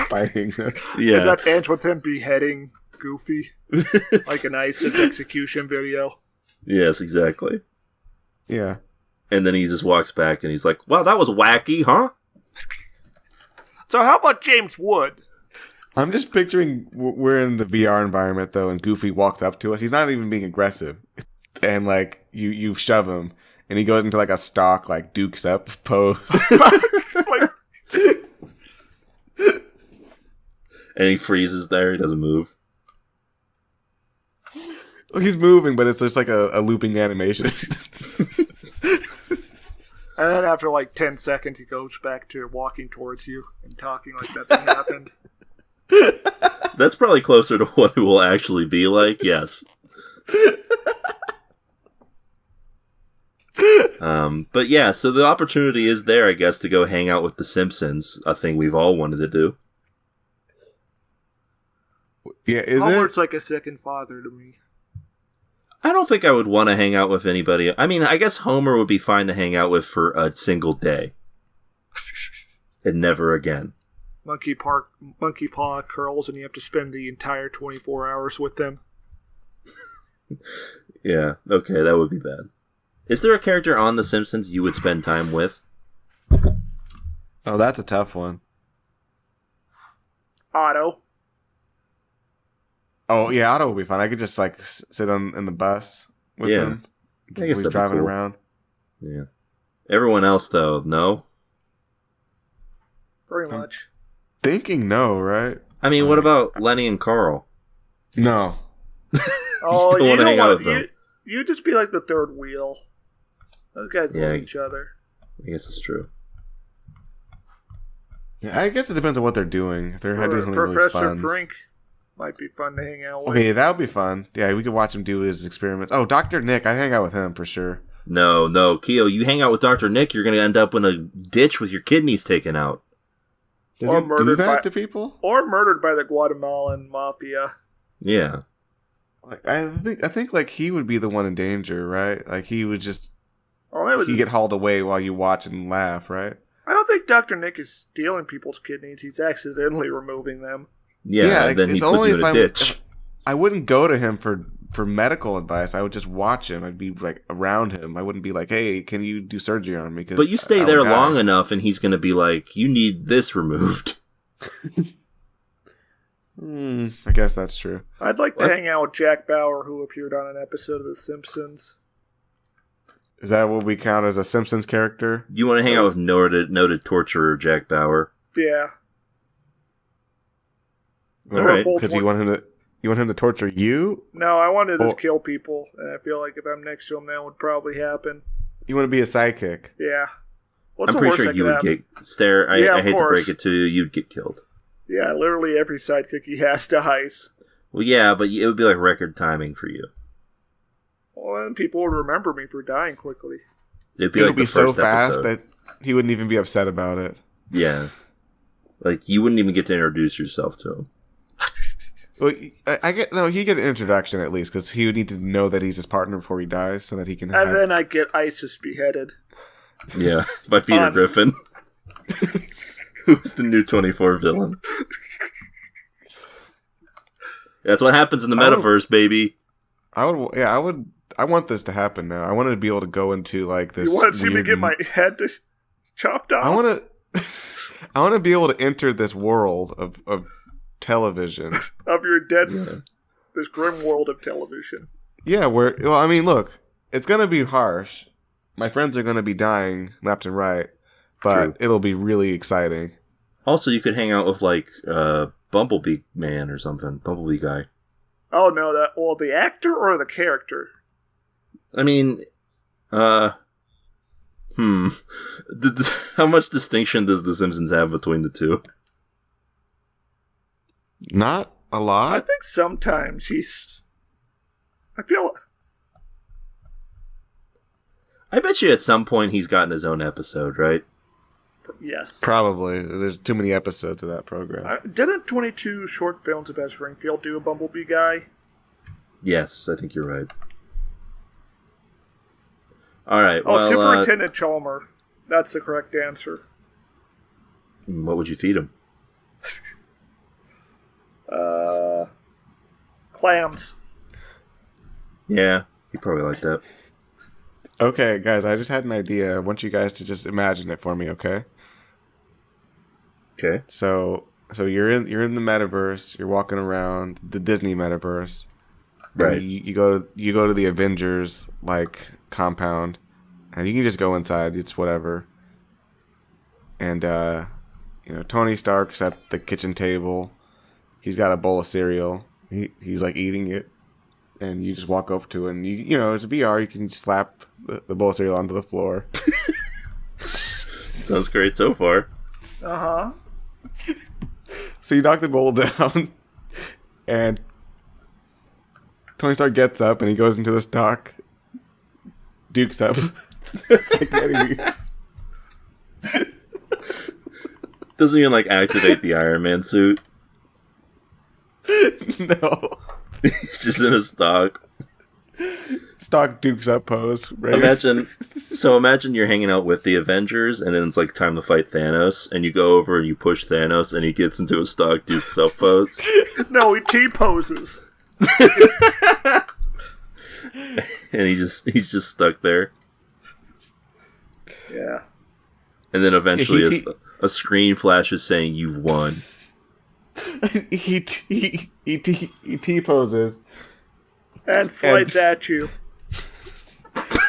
fighting. Yeah. That ends with him beheading Goofy. Like an ISIS execution video. Yes, exactly. Yeah. And then he just walks back and he's like, "Wow, that was wacky, huh?" So how about James Wood? I'm just picturing we're in the VR environment, though, and Goofy walks up to us. He's not even being aggressive. And, like, you shove him, and he goes into, like, a stock, like, Dukes Up pose. And he freezes there. He doesn't move. Well, he's moving, but it's just like a looping animation. And then after, like, 10 seconds, he goes back to walking towards you and talking like nothing happened. That's probably closer to what it will actually be like, yes. But yeah, so the opportunity is there, I guess, to go hang out with the Simpsons, a thing we've all wanted to do. Yeah, is Homer's like a second father to me. I don't think I would want to hang out with anybody. I mean, I guess Homer would be fine to hang out with for a single day. And never again. Monkey paw curls, and you have to spend the entire 24 hours with them. Yeah, okay, that would be bad. Is there a character on The Simpsons you would spend time with? Oh, that's a tough one. Otto. Oh, yeah, Otto would be fun. I could just, like, sit in the bus with him. I guess we're driving around. Yeah. Everyone else, though, no? Pretty much. Thinking no, right? I mean, what about Lenny and Carl? No. Oh, you don't want to hang out with them. You just be like the third wheel. Those guys love each other. I guess it's true. Yeah, I guess it depends on what they're doing. If they're doing something Professor really fun. Frink might be fun to hang out with. Okay, that would be fun. Yeah, we could watch him do his experiments. Oh, Dr. Nick. I'd hang out with him for sure. No, Keo, you hang out with Dr. Nick, you're going to end up in a ditch with your kidneys taken out. Does he do that to people? Or murdered by the Guatemalan mafia. Yeah. I think like he would be the one in danger, right? Like he would just he'd get hauled away while you watch and laugh, right? I don't think Dr. Nick is stealing people's kidneys. He's accidentally removing them. Yeah, and then he puts you in a ditch. I wouldn't go to him for medical advice. I would just watch him. I'd be like around him. I wouldn't be like, "Hey, can you do surgery on me?" But you stay there long enough, and he's going to be like, "You need this removed." I guess that's true. I'd like to hang out with Jack Bauer, who appeared on an episode of The Simpsons. Is that what we count as a Simpsons character? You want to hang out with noted torturer Jack Bauer? Yeah. All right, because you want him to torture you? No, I want to just kill people, and I feel like if I'm next to him, that would probably happen. You want to be a sidekick? Yeah. I'm pretty sure you would get... I hate to break it to you, you'd get killed. Yeah, literally every sidekick he has dies. Well, yeah, but it would be like record timing for you. Well, then people would remember me for dying quickly. It'd be like the so first fast episode. that he wouldn't even be upset about it. Yeah. Like, you wouldn't even get to introduce yourself to him. Well, he get an introduction at least, because he would need to know that he's his partner before he dies, so that he can. And then I get ISIS beheaded. Yeah, by Peter Griffin, who's the new 24 villain. That's what happens in the metaverse, baby. I want this to happen now. I want to be able to go into like this. You want to see me get my head chopped off? I want to be able to enter this world of television. Of your dead, this grim world of television. Yeah, look, it's going to be harsh. My friends are going to be dying left and right, but It'll be really exciting. Also, you could hang out with, like, Bumblebee Man or something. Bumblebee guy. Oh, no, the actor or the character? I mean, how much distinction does The Simpsons have between the two? Not a lot. I think sometimes I bet you at some point he's gotten his own episode, right? Yes. Probably. There's too many episodes of that program. Didn't 22 Short Films about Springfield do a Bumblebee guy? Yes, I think you're right. All right. Superintendent Chalmer. That's the correct answer. What would you feed him? Clams. Yeah, he'd probably like that. Okay, guys, I just had an idea. I want you guys to just imagine it for me, okay? Okay. So you're in the metaverse. You're walking around the Disney metaverse. Right. You go to the Avengers like compound, and you can just go inside. It's whatever. And Tony Stark's at the kitchen table. He's got a bowl of cereal. He's like eating it, and you just walk up to it. And it's a VR. You can slap the bowl of cereal onto the floor. Sounds great so far. Uh-huh. So you knock the bowl down, and Tony Stark gets up and he goes into the stock, dukes up. Doesn't even like activate the Iron Man suit. No. He's just in a stock dukes up pose. Right? Imagine you're hanging out with the Avengers, and then it's like time to fight Thanos, and you go over and you push Thanos, and he gets into a stock dukes up pose. No, he T-poses. And he's just stuck there. Yeah. And then eventually a screen flashes saying you've won. He T-poses. And flights at you.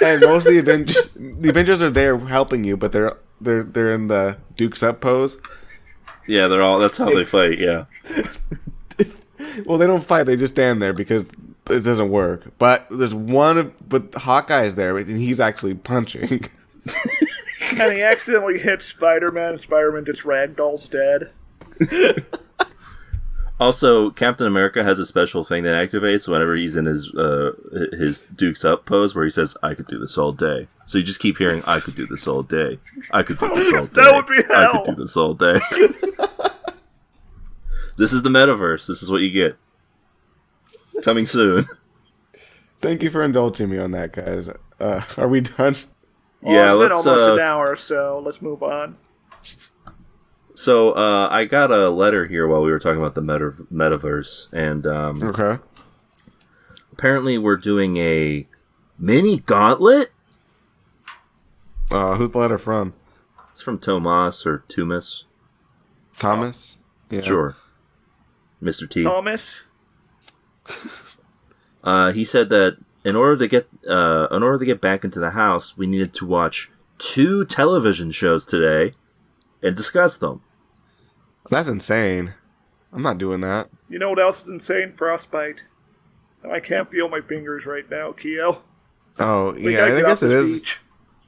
And most of the Avengers are there helping you, but they're in the dukes up pose. Yeah, that's how they fight, yeah. Well, they don't fight, they just stand there because it doesn't work. But but Hawkeye's there, and he's actually punching. And he accidentally hits Spider-Man, and Spider-Man just ragdolls dead. Also, Captain America has a special thing that activates whenever he's in his Dukes Up pose, where he says, "I could do this all day." So you just keep hearing, "I could do this all day. I could do this all day. That would be hell. I could do this all day." This is the metaverse. This is what you get. Coming soon. Thank you for indulging me on that, guys. Are we done? Well, yeah, it's been almost an hour, so let's move on. So, I got a letter here while we were talking about the metaverse, and okay. Apparently we're doing a mini-gauntlet? Who's the letter from? It's from Tomas or Tumas. Thomas? Yeah. Sure. Mr. T. Thomas? He said that in order to get back into the house, we needed to watch 2 television shows today and discuss them. That's insane. I'm not doing that. You know what else is insane? Frostbite. I can't feel my fingers right now, Keo. Oh, yeah, I guess it is. Beach.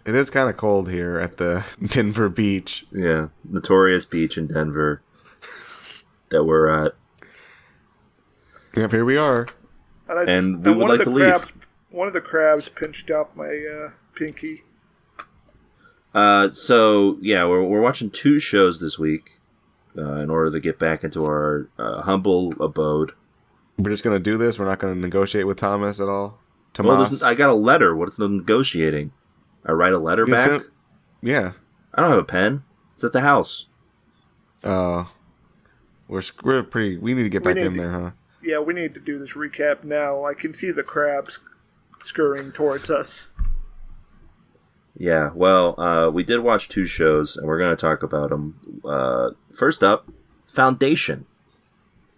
It is kind of cold here at the Denver beach. Yeah, notorious beach in Denver that we're at. Yep, here we are. And we would like to leave. One of the crabs pinched up my pinky. So, yeah, we're watching 2 shows this week. in order to get back into our humble abode. We're just going to do this? We're not going to negotiate with Thomas at all? Well, I got a letter. What's the negotiating? I write a letter back? Yeah. I don't have a pen. It's at the house. We're pretty... We need to get back in there, huh? Yeah, we need to do this recap now. I can see the crabs scurrying towards us. Yeah, well, we did watch 2 shows, and we're going to talk about them. First up, Foundation.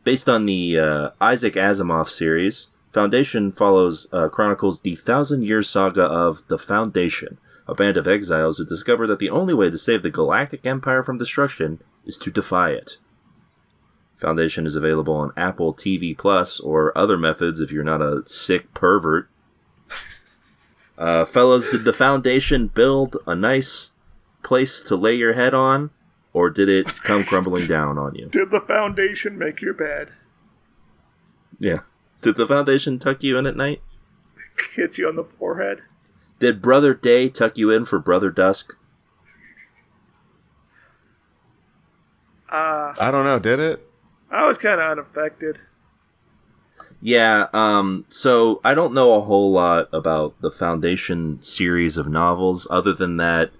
Based on the Isaac Asimov series, Foundation chronicles the 1,000-year saga of the Foundation, a band of exiles who discover that the only way to save the Galactic Empire from destruction is to defy it. Foundation is available on Apple TV Plus or other methods if you're not a sick pervert. Fellas, did the Foundation build a nice place to lay your head on, or did it come crumbling down on you? Did the Foundation make your bed? Yeah. Did the Foundation tuck you in at night? Hit you on the forehead? Did Brother Day tuck you in for Brother Dusk? I don't know, did it? I was kind of unaffected. Yeah, so I don't know a whole lot about the Foundation series of novels, other than that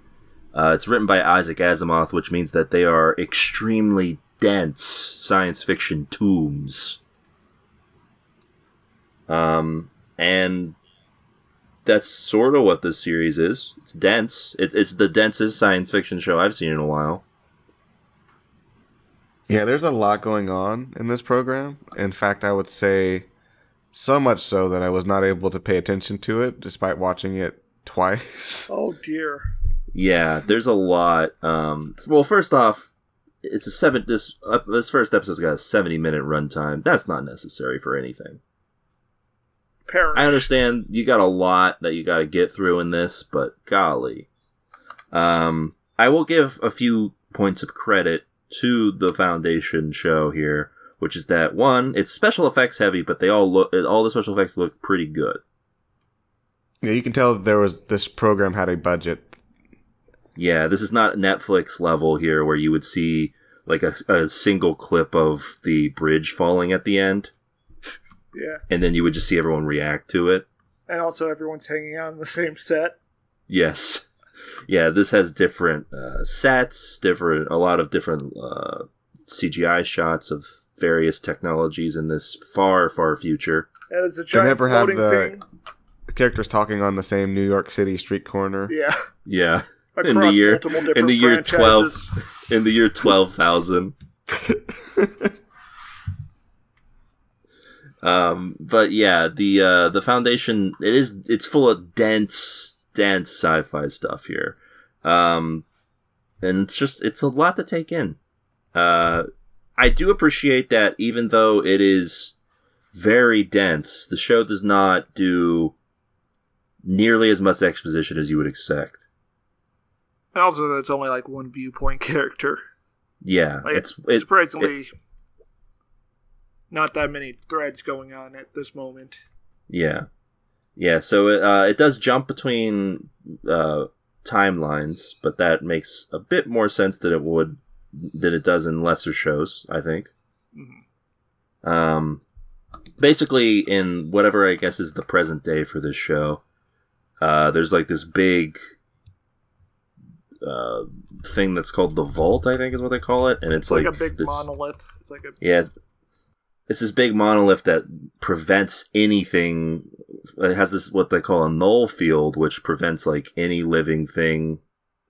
it's written by Isaac Asimov, which means that they are extremely dense science fiction tomes. And that's sort of what this series is. It's dense. It's the densest science fiction show I've seen in a while. Yeah, there's a lot going on in this program. In fact, I would say so much so that I was not able to pay attention to it despite watching it twice. Oh, dear. Yeah, there's a lot. Well, first off, it's this first episode's got a 70-minute runtime. That's not necessary for anything. Perish. I understand you got a lot that you got to get through in this, but golly. I will give a few points of credit to the Foundation show here, which is that, one, it's special effects heavy, but all the special effects look pretty good. Yeah, you can tell that this program had a budget. Yeah, this is not Netflix level here where you would see like a single clip of the bridge falling at the end. Yeah. And then you would just see everyone react to it. And also everyone's hanging out on the same set. Yes. Yeah, this has different sets, a lot of different CGI shots of various technologies in this far, far future. Yeah, there's a giant floating thing. The characters talking on the same New York City street corner. Yeah. Yeah. In the year 12,000. But yeah, the Foundation, it's full of dense sci-fi stuff here. And it's a lot to take in. I do appreciate that even though it is very dense, the show does not do nearly as much exposition as you would expect. And also, it's only like one viewpoint character. Yeah, like, it's surprisingly not that many threads going on at this moment. Yeah. Yeah, so it does jump between timelines, but that makes a bit more sense than it does in lesser shows, I think. Mm-hmm. Basically, in whatever I guess is the present day for this show, there's like this big thing that's called the Vault, I think is what they call it, and it's like a big monolith. It's this big monolith that prevents anything. It has this what they call a null field, which prevents like any living thing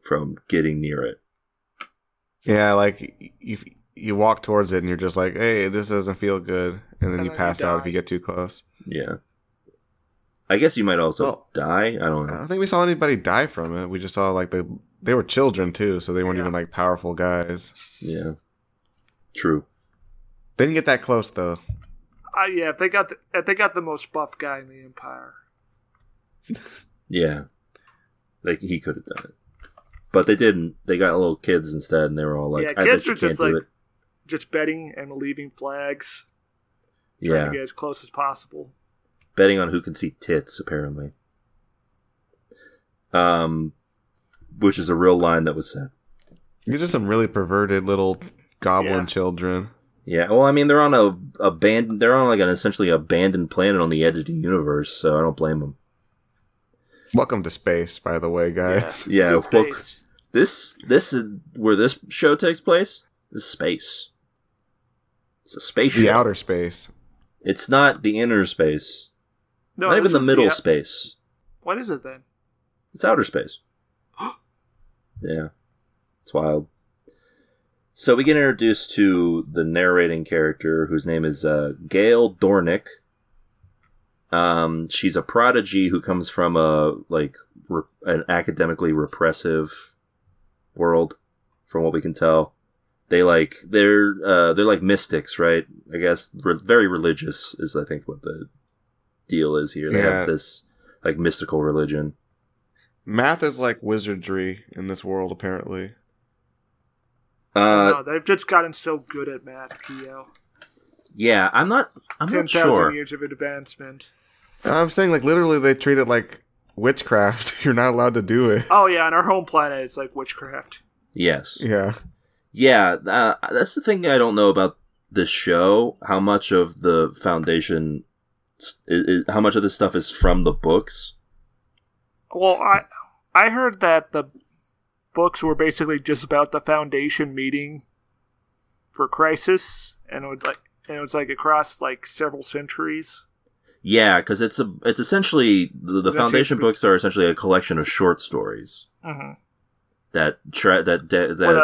from getting near it. Yeah, like you walk towards it and you're just like, hey, this doesn't feel good, and then you pass out if you get too close. Yeah. I guess you might also die. I don't know. I don't think we saw anybody die from it. We just saw like they were children too, so they weren't even like powerful guys. Yeah. True. They didn't get that close though. Yeah, if they got the most buff guy in the Empire. Yeah. Like he could have done it. But they didn't. They got little kids instead, and they were all like, yeah, kids are just like just betting and leaving flags. Trying to get as close as possible. Betting on who can see tits, apparently. Which is a real line that was said. These are some really perverted little goblin children. Yeah, well, I mean, they're on they're on like an essentially abandoned planet on the edge of the universe, so I don't blame them. Welcome to space, by the way, guys. Yeah, space. This is where this show takes place. This is space. It's a space show. The outer space. It's not the inner space. No, not even the middle space. What is it then? It's outer space. Yeah. It's wild. So we get introduced to the narrating character, whose name is Gail Dornick. She's a prodigy who comes from an academically repressive world, from what we can tell. They're like mystics, right? I guess very religious is, I think, what the deal is here. They have this like mystical religion. Math is like wizardry in this world, apparently. No, they've just gotten so good at math, Keo. Yeah, I'm not sure. 10,000 years of advancement. I'm saying, like, literally they treat it like witchcraft. You're not allowed to do it. Oh, yeah, on our home planet, it's like witchcraft. Yes. Yeah. Yeah, that's the thing I don't know about this show. How much of the Foundation, how much of this stuff is from the books? Well, I heard that the books were basically just about the Foundation meeting for Crisis, and it was like across like several centuries. Yeah, because it's essentially the Foundation books are essentially a collection of short stories. Mm-hmm. That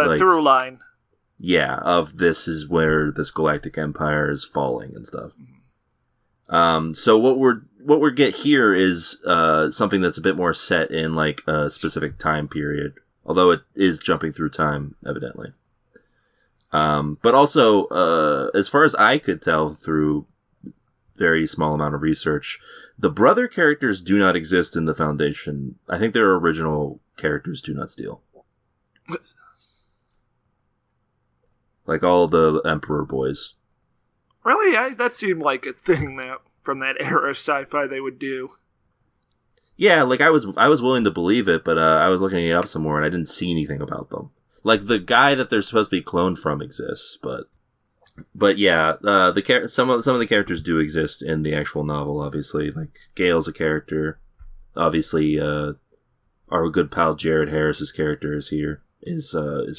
like, through line. Yeah, of this is where this galactic empire is falling and stuff. Mm-hmm. So what we get here is something that's a bit more set in like a specific time period, although it is jumping through time, evidently. But also, as far as I could tell through very small amount of research, the brother characters do not exist in the Foundation. I think their original characters do not steal. Like all the Emperor boys. Really? That seemed like a thing that from that era of sci-fi they would do. Yeah, like I was willing to believe it, but I was looking it up some more and I didn't see anything about them. Like the guy that they're supposed to be cloned from exists, but yeah, some of the characters do exist in the actual novel. Obviously, like Gail's a character. Obviously, our good pal Jared Harris's character is here. Is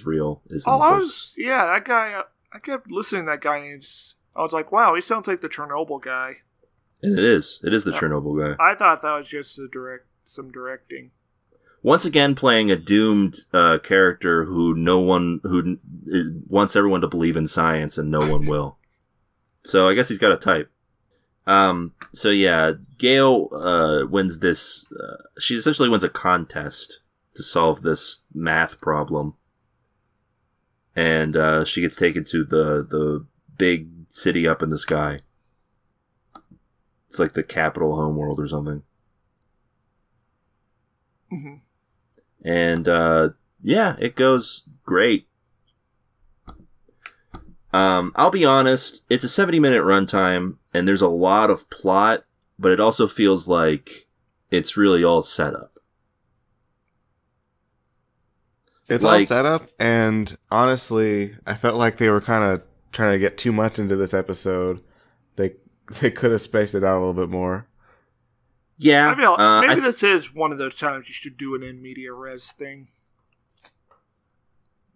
real. That guy. I kept listening to that guy, and I was like, wow, he sounds like the Chernobyl guy. And it is the Chernobyl guy. I thought that was just some directing. Once again, playing a doomed character who wants everyone to believe in science, and no one will. So I guess he's got a type. So yeah, Gail wins this. She essentially wins a contest to solve this math problem, and she gets taken to the big city up in the sky. It's like the capital homeworld or something. Mm-hmm. And yeah, it goes great. I'll be honest, it's a 70-minute runtime, and there's a lot of plot, but it also feels like it's really all set up. It's all set up, and honestly, I felt like they were kind of trying to get too much into this episode. They could have spaced it out a little bit more. Yeah. Maybe this is one of those times you should do an in media res thing.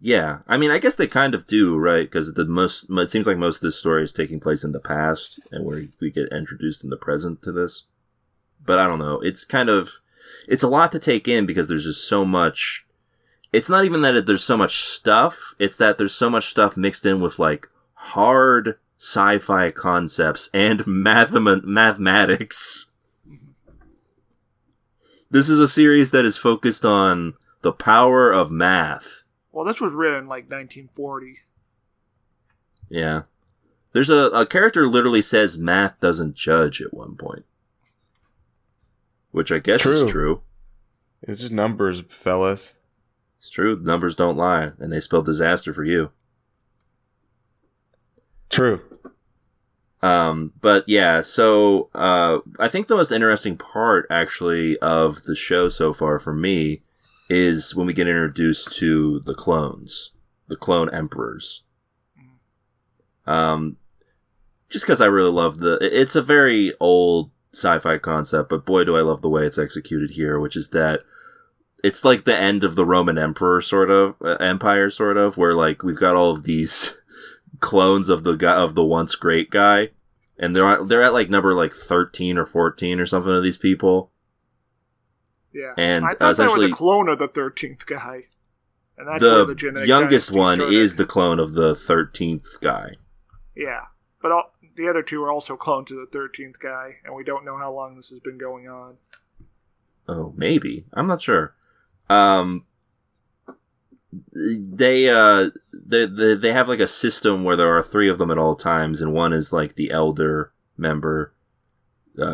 Yeah. I mean, I guess they kind of do, right? Because it seems like most of this story is taking place in the past, and where we get introduced in the present to this. But I don't know. It's a lot to take in because there's just so much. It's not even that there's so much stuff. It's that there's so much stuff mixed in with like hard sci-fi concepts and mathematics. This is a series that is focused on the power of math. Well, this was written in like 1940. Yeah. There's a character literally says math doesn't judge at one point. Which I guess is true. It's just numbers, fellas. It's true. Numbers don't lie, and they spell disaster for you. True. But yeah, so I think the most interesting part, actually, of the show so far for me is when we get introduced to the clones, the clone emperors. Just because I really love it's a very old sci-fi concept, but boy do I love the way it's executed here, which is that it's like the end of the Roman Emperor Empire, where like we've got all of these clones of the guy, of the once great guy, and they're at like number like 13 or 14 or something of these people. Yeah, and I thought they were the clone of the 13th guy, and that's where the genetic youngest dynasty one started. is the clone of the 13th guy. Yeah, but the other two are also clones of the 13th guy, and we don't know how long this has been going on. Oh, maybe. I'm not sure. They have like a system where there are 3 of them at all times, and one is like the elder member,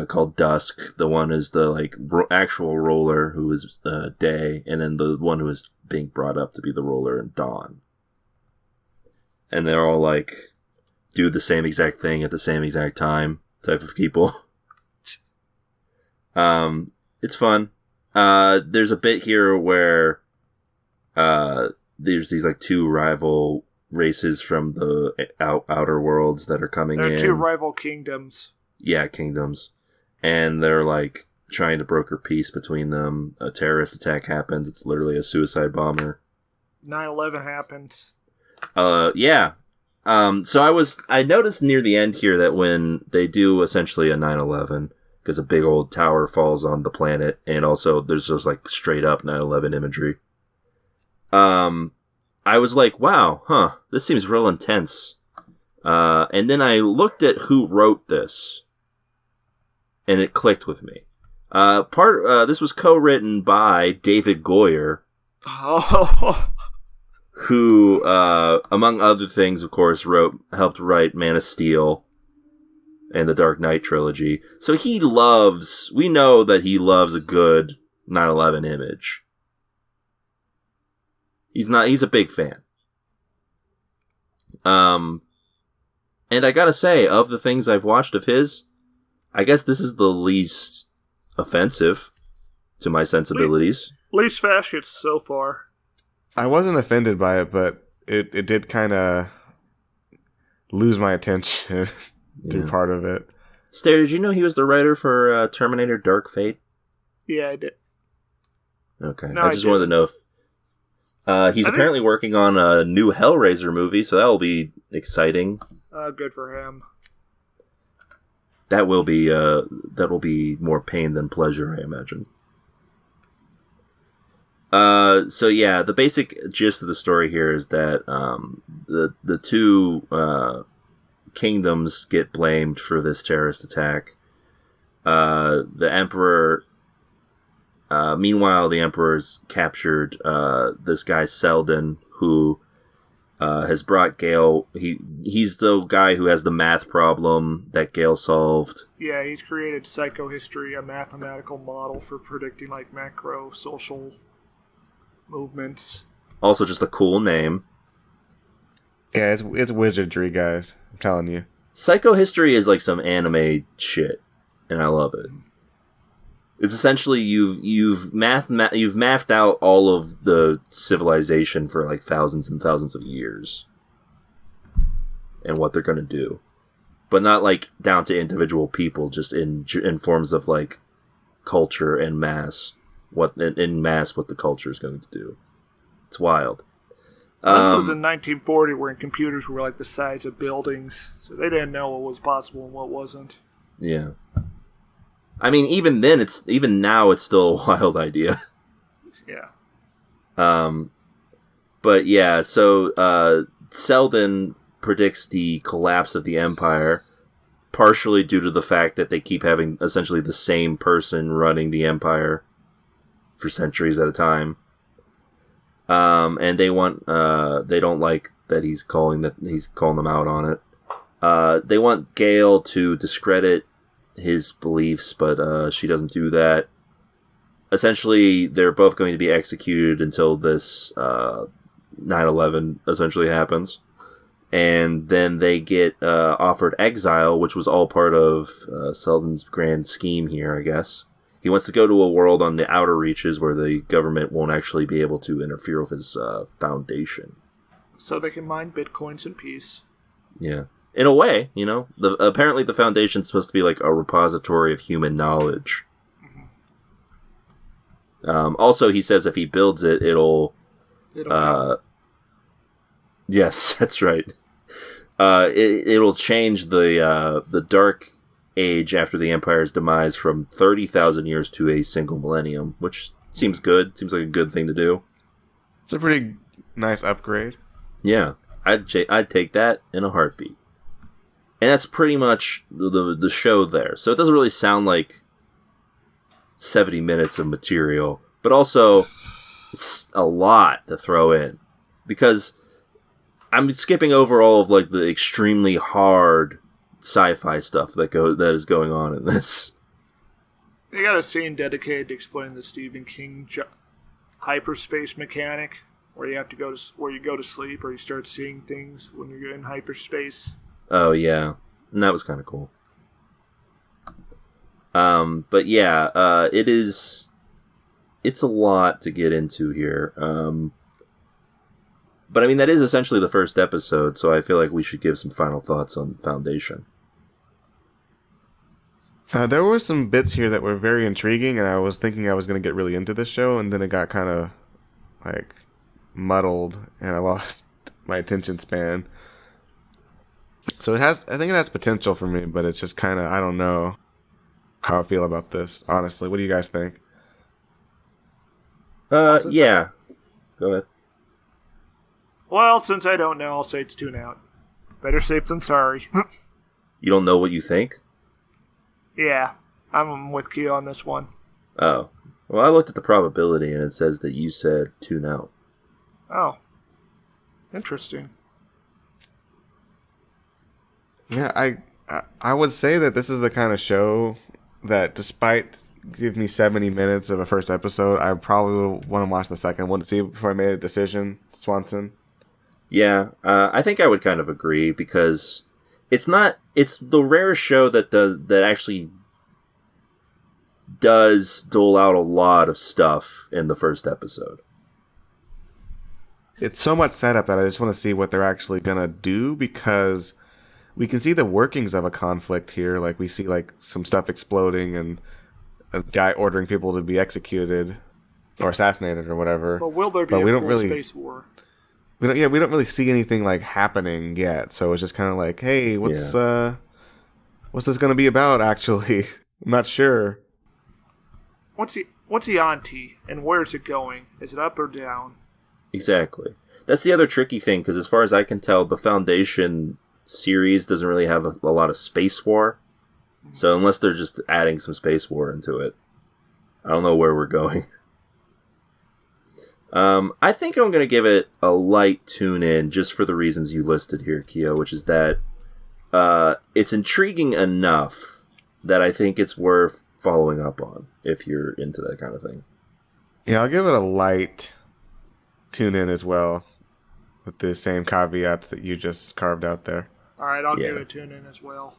called Dusk. The one is the like actual ruler, who is Day, and then the one who is being brought up to be the ruler in Dawn. And they're all like do the same exact thing at the same exact time type of people. It's fun. There's a bit here where there's these like 2 rival races from the outer worlds that are coming in. They're 2 rival kingdoms. Yeah, kingdoms. And they're like trying to broker peace between them. A terrorist attack happens. It's literally a suicide bomber. 9/11 happens. Yeah. So I noticed near the end here that when they do essentially a 9/11, because a big old tower falls on the planet, and also there's just like straight up 9/11 imagery. I was like, wow, this seems real intense. And then I looked at who wrote this, and it clicked with me. This was co-written by David Goyer. Oh. Who, among other things, of course, helped write Man of Steel and the Dark Knight trilogy. So we know that he loves a good 9/11 image. He's a big fan. And I gotta say, of the things I've watched of his, I guess this is the least offensive to my sensibilities. Least fascist so far. I wasn't offended by it, but it did kind of lose my attention through part of it. Stair, did you know he was the writer for Terminator Dark Fate? Yeah, I did. Okay. No, I just wanted to know if... he's apparently working on a new Hellraiser movie, so that'll be exciting. Good for him. That will be more pain than pleasure, I imagine. So yeah, the basic gist of the story here is that the 2 kingdoms get blamed for this terrorist attack. The Emperor... meanwhile, the Emperor's captured this guy Selden, who has brought Gale... He's the guy who has the math problem that Gale solved. Yeah, he's created psychohistory, a mathematical model for predicting like macro social movements. Also just a cool name. Yeah, it's wizardry, guys. I'm telling you. Psychohistory is like some anime shit, and I love it. It's essentially you've mathed out all of the civilization for like thousands and thousands of years, and what they're gonna do, but not like down to individual people, just in forms of like culture and mass. What the culture is going to do. It's wild. This was in 1940 when computers were like the size of buildings, so they didn't know what was possible and what wasn't. Yeah. I mean, even now, it's still a wild idea. Yeah. But yeah, so Selden predicts the collapse of the Empire, partially due to the fact that they keep having essentially the same person running the Empire for centuries at a time. And they don't like that he's calling them out on it. They want Gale to discredit his beliefs, but she doesn't do that. Essentially, they're both going to be executed until this 9/11 essentially happens. And then they get offered exile, which was all part of Selden's grand scheme here, I guess. He wants to go to a world on the outer reaches where the government won't actually be able to interfere with his foundation. So they can mine bitcoins in peace. Yeah. In a way, apparently the Foundation's supposed to be like a repository of human knowledge. Also, he says if he builds it, it'll yes, that's right. It'll change the Dark Age after the Empire's demise from 30,000 years to a single millennium, which seems good. Seems like a good thing to do. It's a pretty nice upgrade. Yeah, I'd take that in a heartbeat. And that's pretty much the show there. So it doesn't really sound like 70 minutes of material, but also it's a lot to throw in. Because I'm skipping over all of like the extremely hard sci-fi stuff that is going on in this. They got a scene dedicated to explaining the Stephen King hyperspace mechanic, where you have to go to sleep, or you start seeing things when you're in hyperspace. Oh yeah, and that was kind of cool. But yeah, it's a lot to get into here. But I mean, that is essentially the first episode, so I feel like we should give some final thoughts on Foundation. There were some bits here that were very intriguing, and I was thinking I was going to get really into this show, and then it got kind of like muddled, and I lost my attention span. So I think it has potential for me, but it's just kind of, I don't know how I feel about this, honestly. What do you guys think? Yeah. Go ahead. Well, since I don't know, I'll say it's tune out. Better safe than sorry. You don't know what you think? Yeah, I'm with Kia on this one. Oh. Well, I looked at the probability, and it says that you said tune out. Oh. Interesting. Yeah, I would say that this is the kind of show that, despite giving me 70 minutes of a first episode, I probably would want to watch the second one to see before I made a decision. Swanson? Yeah, I think I would kind of agree, because it's the rarest show that actually does dole out a lot of stuff in the first episode. It's so much setup that I just want to see what they're actually going to do, because we can see the workings of a conflict here. Like, we see like some stuff exploding and a guy ordering people to be executed or assassinated or whatever. But will there be a full space war? We don't really see anything like happening yet. So it's just kind of like, hey, what's this going to be about? Actually, I'm not sure. What's he onto, and where's it going? Is it up or down? Exactly. That's the other tricky thing, because as far as I can tell, the Foundation series doesn't really have a lot of space war. So unless they're just adding some space war into it, I don't know where we're going. I think I'm going to give it a light tune in just for the reasons you listed here, Keo, which is that it's intriguing enough that I think it's worth following up on if you're into that kind of thing. Yeah, I'll give it a light tune in as well, with the same caveats that you just carved out there. All right, I'll give it a tune in as well.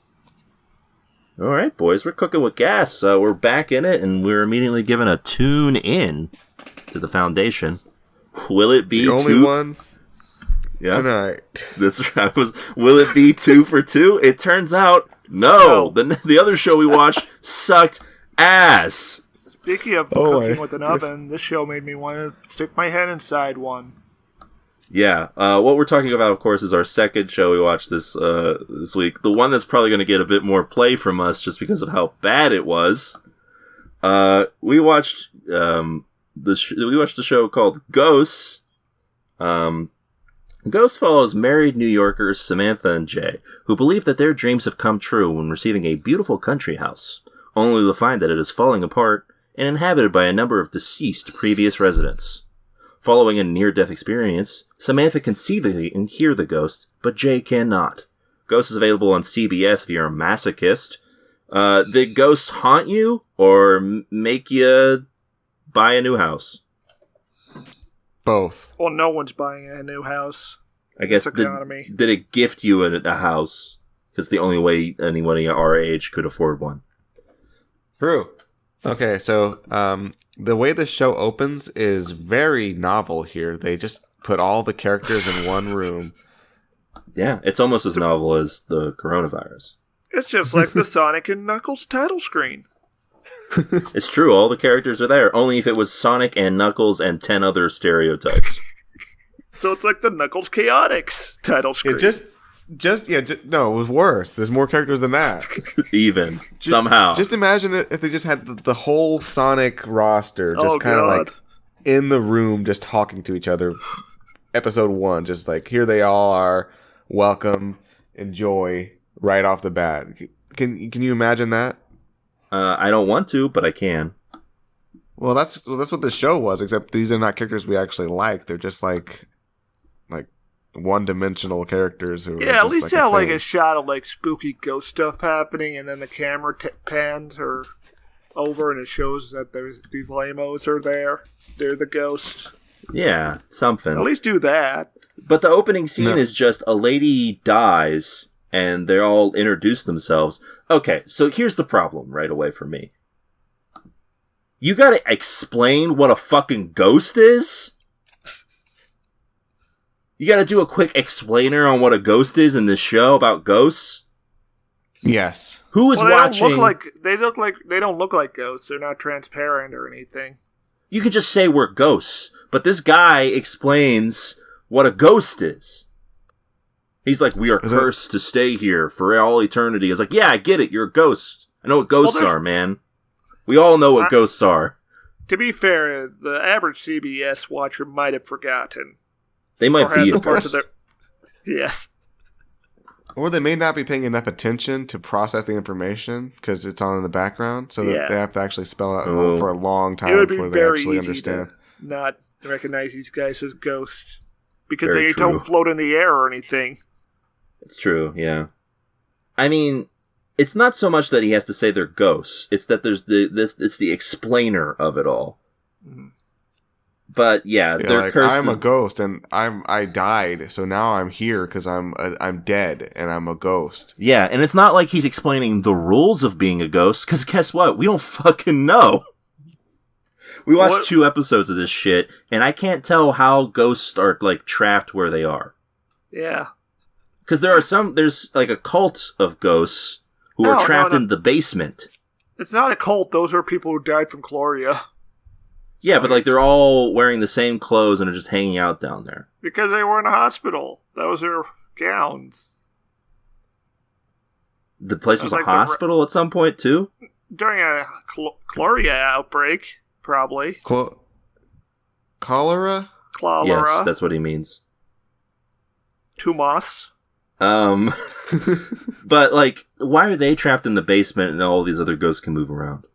All right, boys, we're cooking with gas. We're back in it, and we're immediately given a tune in to the Foundation. Will it be the only one? Yeah, tonight. That's right. Will it be 2 for 2? It turns out no. The other show we watched sucked ass. Speaking of cooking with an oven, this show made me want to stick my head inside one. Yeah, what we're talking about, of course, is our second show we watched this week. The one that's probably going to get a bit more play from us just because of how bad it was. We watched the show called Ghosts. Ghost follows married New Yorkers Samantha and Jay, who believe that their dreams have come true when receiving a beautiful country house, only to find that it is falling apart and inhabited by a number of deceased previous residents. Following a near-death experience, Samantha can see and hear the ghost, but Jay cannot. Ghost is available on CBS if you're a masochist. Did ghosts haunt you, or make you buy a new house? Both. Well, no one's buying a new house. I guess did it gift you a house? Because the only way anybody our age could afford one. True. Okay, so the way the show opens is very novel here. They just put all the characters in one room. Yeah, it's almost as novel as the coronavirus. It's just like the Sonic and Knuckles title screen. It's true, all the characters are there, only if it was Sonic and Knuckles and 10 other stereotypes. So it's like the Knuckles Chaotix title screen. No, it was worse. There's more characters than that. Even, somehow. Just imagine if they just had the whole Sonic roster just kind of like in the room just talking to each other. Episode 1, just like, here they all are, welcome, enjoy, right off the bat. Can you imagine that? I don't want to, but I can. Well, that's what the show was, except these are not characters we actually like. They're just like one-dimensional characters who at least have like a shot of like spooky ghost stuff happening, and then the camera pans or over and it shows that there's these lamos are there. They're the ghosts. Yeah, something. At least do that. But the opening scene is just a lady dies and they all introduce themselves. Okay, so here's the problem right away for me. You gotta explain what a fucking ghost is? You gotta do a quick explainer on what a ghost is in this show about ghosts? Yes. Who is watching? They don't look like ghosts. They're not transparent or anything. You could just say we're ghosts, but this guy explains what a ghost is. He's like, we are cursed to stay here for all eternity. It's like, yeah, I get it. You're a ghost. I know what ghosts are, man. We all know what ghosts are. To be fair, the average CBS watcher might have forgotten. They might be parts of their... Yes. Or they may not be paying enough attention to process the information because it's on in the background, so that they have to actually spell out for a long time before they actually understand. To not recognize these guys as ghosts because they don't float in the air or anything. It's true, yeah. I mean, it's not so much that he has to say they're ghosts; it's that there's it's the explainer of it all. Mm-hmm. But yeah, they're like, cursed. I'm a ghost, and I died, so now I'm here because I'm dead, and I'm a ghost. Yeah, and it's not like he's explaining the rules of being a ghost, because guess what? We don't fucking know. We watched 2 episodes of this shit, and I can't tell how ghosts are like trapped where they are. Yeah, because there's like a cult of ghosts who are trapped in the basement. It's not a cult; those are people who died from chloria. Yeah, but like they're all wearing the same clothes and are just hanging out down there. Because they were in a hospital. That was their gowns. The place was a hospital at some point, too? During a chloria outbreak, probably. Cholera? Yes, that's what he means. Tumos. But, like, why are they trapped in the basement and all these other ghosts can move around?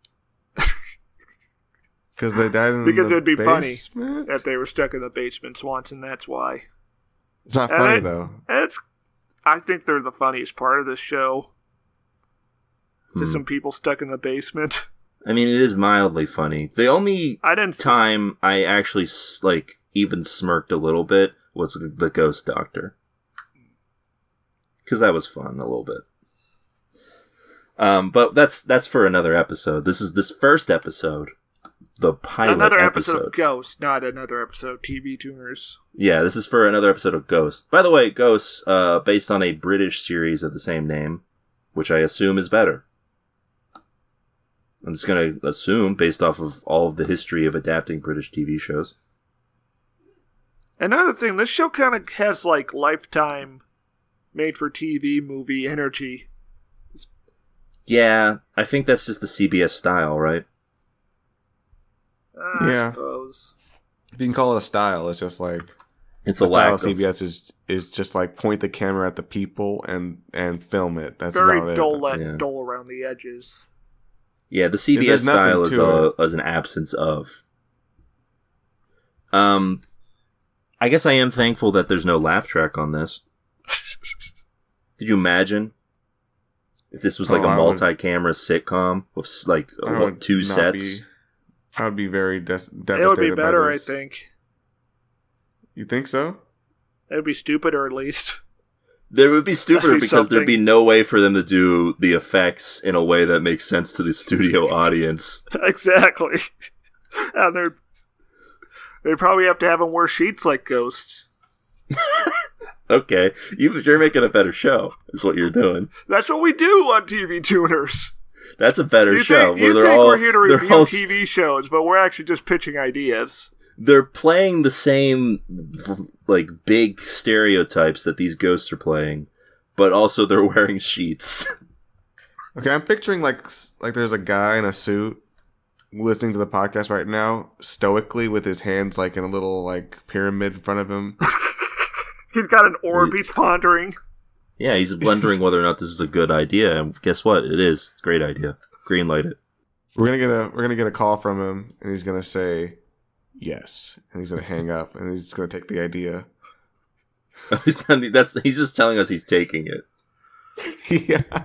Because they died in because the it'd be basement? funny if they were stuck in the basements once, and that's why. It's not funny, though. I think they're the funniest part of this show. Just some people stuck in the basement. I mean, it is mildly funny. The only time I actually, like, even smirked a little bit was the ghost doctor. Because that was fun, a little bit. But that's for another episode. This is this first episode. The pilot another episode of Ghost, not another episode of TV Tuners. Yeah, this is for another episode of Ghost. By the way, Ghost, based on a British series of the same name, which I assume is better. I'm just going to assume, based off of all of the history of adapting British TV shows. Another thing, this show kind of has, like, Lifetime made-for-TV movie energy. Yeah, I think that's just the CBS style, right? Yeah. I suppose. If you can call it a style, it's just like it's the a style lack of CBS is just like point the camera at the people and film it. That's very about it. Dull around the edges. Yeah, the CBS style is an absence of. I guess I am thankful that there's no laugh track on this. Could you imagine if this was like a multi-camera sitcom with like 2 sets? I would be very devastated. It would be better, I think. You think so? It would be stupider, at least. They would be stupider because there'd be no way for them to do the effects in a way that makes sense to the studio audience. Exactly. And they'd probably have to have them wear sheets like ghosts. Okay, you're making a better show, is what you're doing. That's what we do on TV Tuners. That's a better show. You think we're here to review TV shows, but we're actually just pitching ideas. They're playing the same, like, big stereotypes that these ghosts are playing, but also they're wearing sheets. Okay, I'm picturing, like there's a guy in a suit listening to the podcast right now, stoically with his hands, like, in a little, like, pyramid in front of him. He's got an orb he's pondering. Yeah, he's wondering whether or not this is a good idea, and guess what? It is. It's a great idea. Greenlight it. We're gonna get a call from him, and he's gonna say yes, and he's gonna hang up, and he's gonna take the idea. He's just telling us he's taking it. Yeah.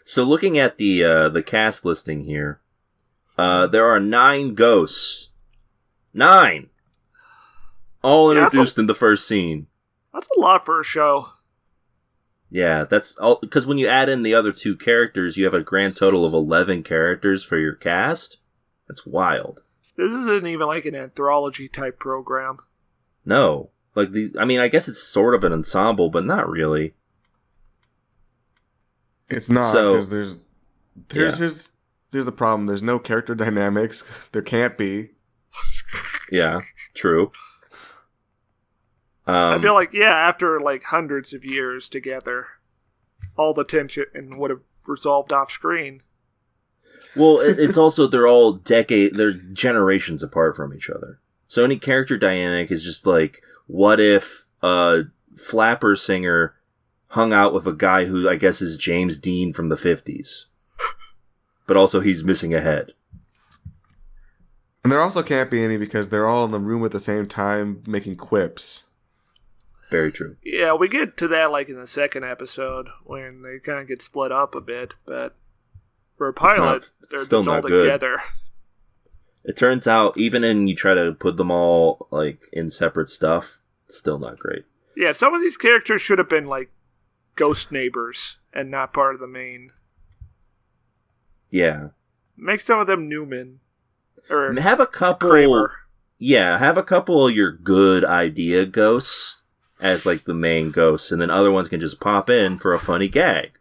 So looking at the cast listing here, there are 9 ghosts. 9! All introduced in the first scene. That's a lot for a show. Yeah, that's all, because when you add in the other 2 characters, you have a grand total of 11 characters for your cast. That's wild. This isn't even like an anthology type program. No. I guess it's sort of an ensemble, but not really. It's not, because there's the problem. There's no character dynamics. There can't be. Yeah, true. I feel like, after like hundreds of years together, all the tension would have resolved off screen. Well, it's also, they're generations apart from each other. So any character dynamic is just like, what if a flapper singer hung out with a guy who I guess is James Dean from the 50s. But also he's missing a head. And there also can't be any because they're all in the room at the same time making quips. Very true. Yeah, we get to that like in the second episode when they kind of get split up a bit, but for a pilot, they're still all together. It turns out, even when you try to put them all like in separate stuff, it's still not great. Yeah, some of these characters should have been like ghost neighbors and not part of the main. Yeah. Make some of them Newman. Or have a couple. Kramer. Yeah, have a couple of your good idea ghosts as like the main ghosts, and then other ones can just pop in for a funny gag.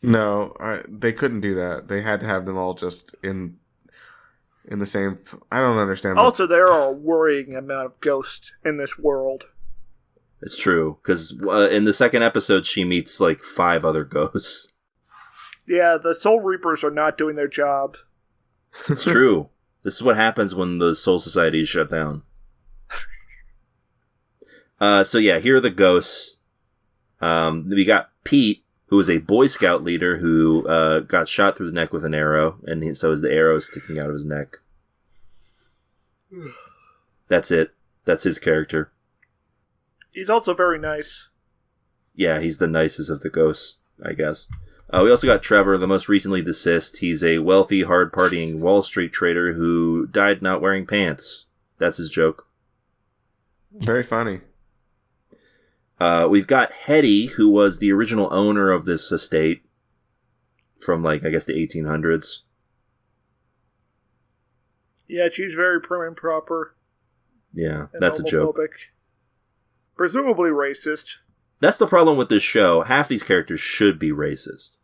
No, they couldn't do that. They had to have them all just in the same. I don't understand. Also, there are a worrying amount of ghosts in this world. It's true, because in the second episode, she meets like 5 other ghosts. Yeah, the Soul Reapers are not doing their job. It's true. This is what happens when the Soul Society is shut down. So yeah, here are the ghosts. We got Pete, who is a Boy Scout leader who got shot through the neck with an arrow, and so is the arrow sticking out of his neck. That's it. That's his character. He's also very nice. Yeah, he's the nicest of the ghosts, I guess. We also got Trevor, the most recently deceased. He's a wealthy, hard-partying Wall Street trader who died not wearing pants. That's his joke. Very funny. We've got Hetty, who was the original owner of this estate from, like, I guess the 1800s. Yeah, she's very prim and proper. Yeah, that's a joke. Presumably racist. That's the problem with this show. Half these characters should be racist.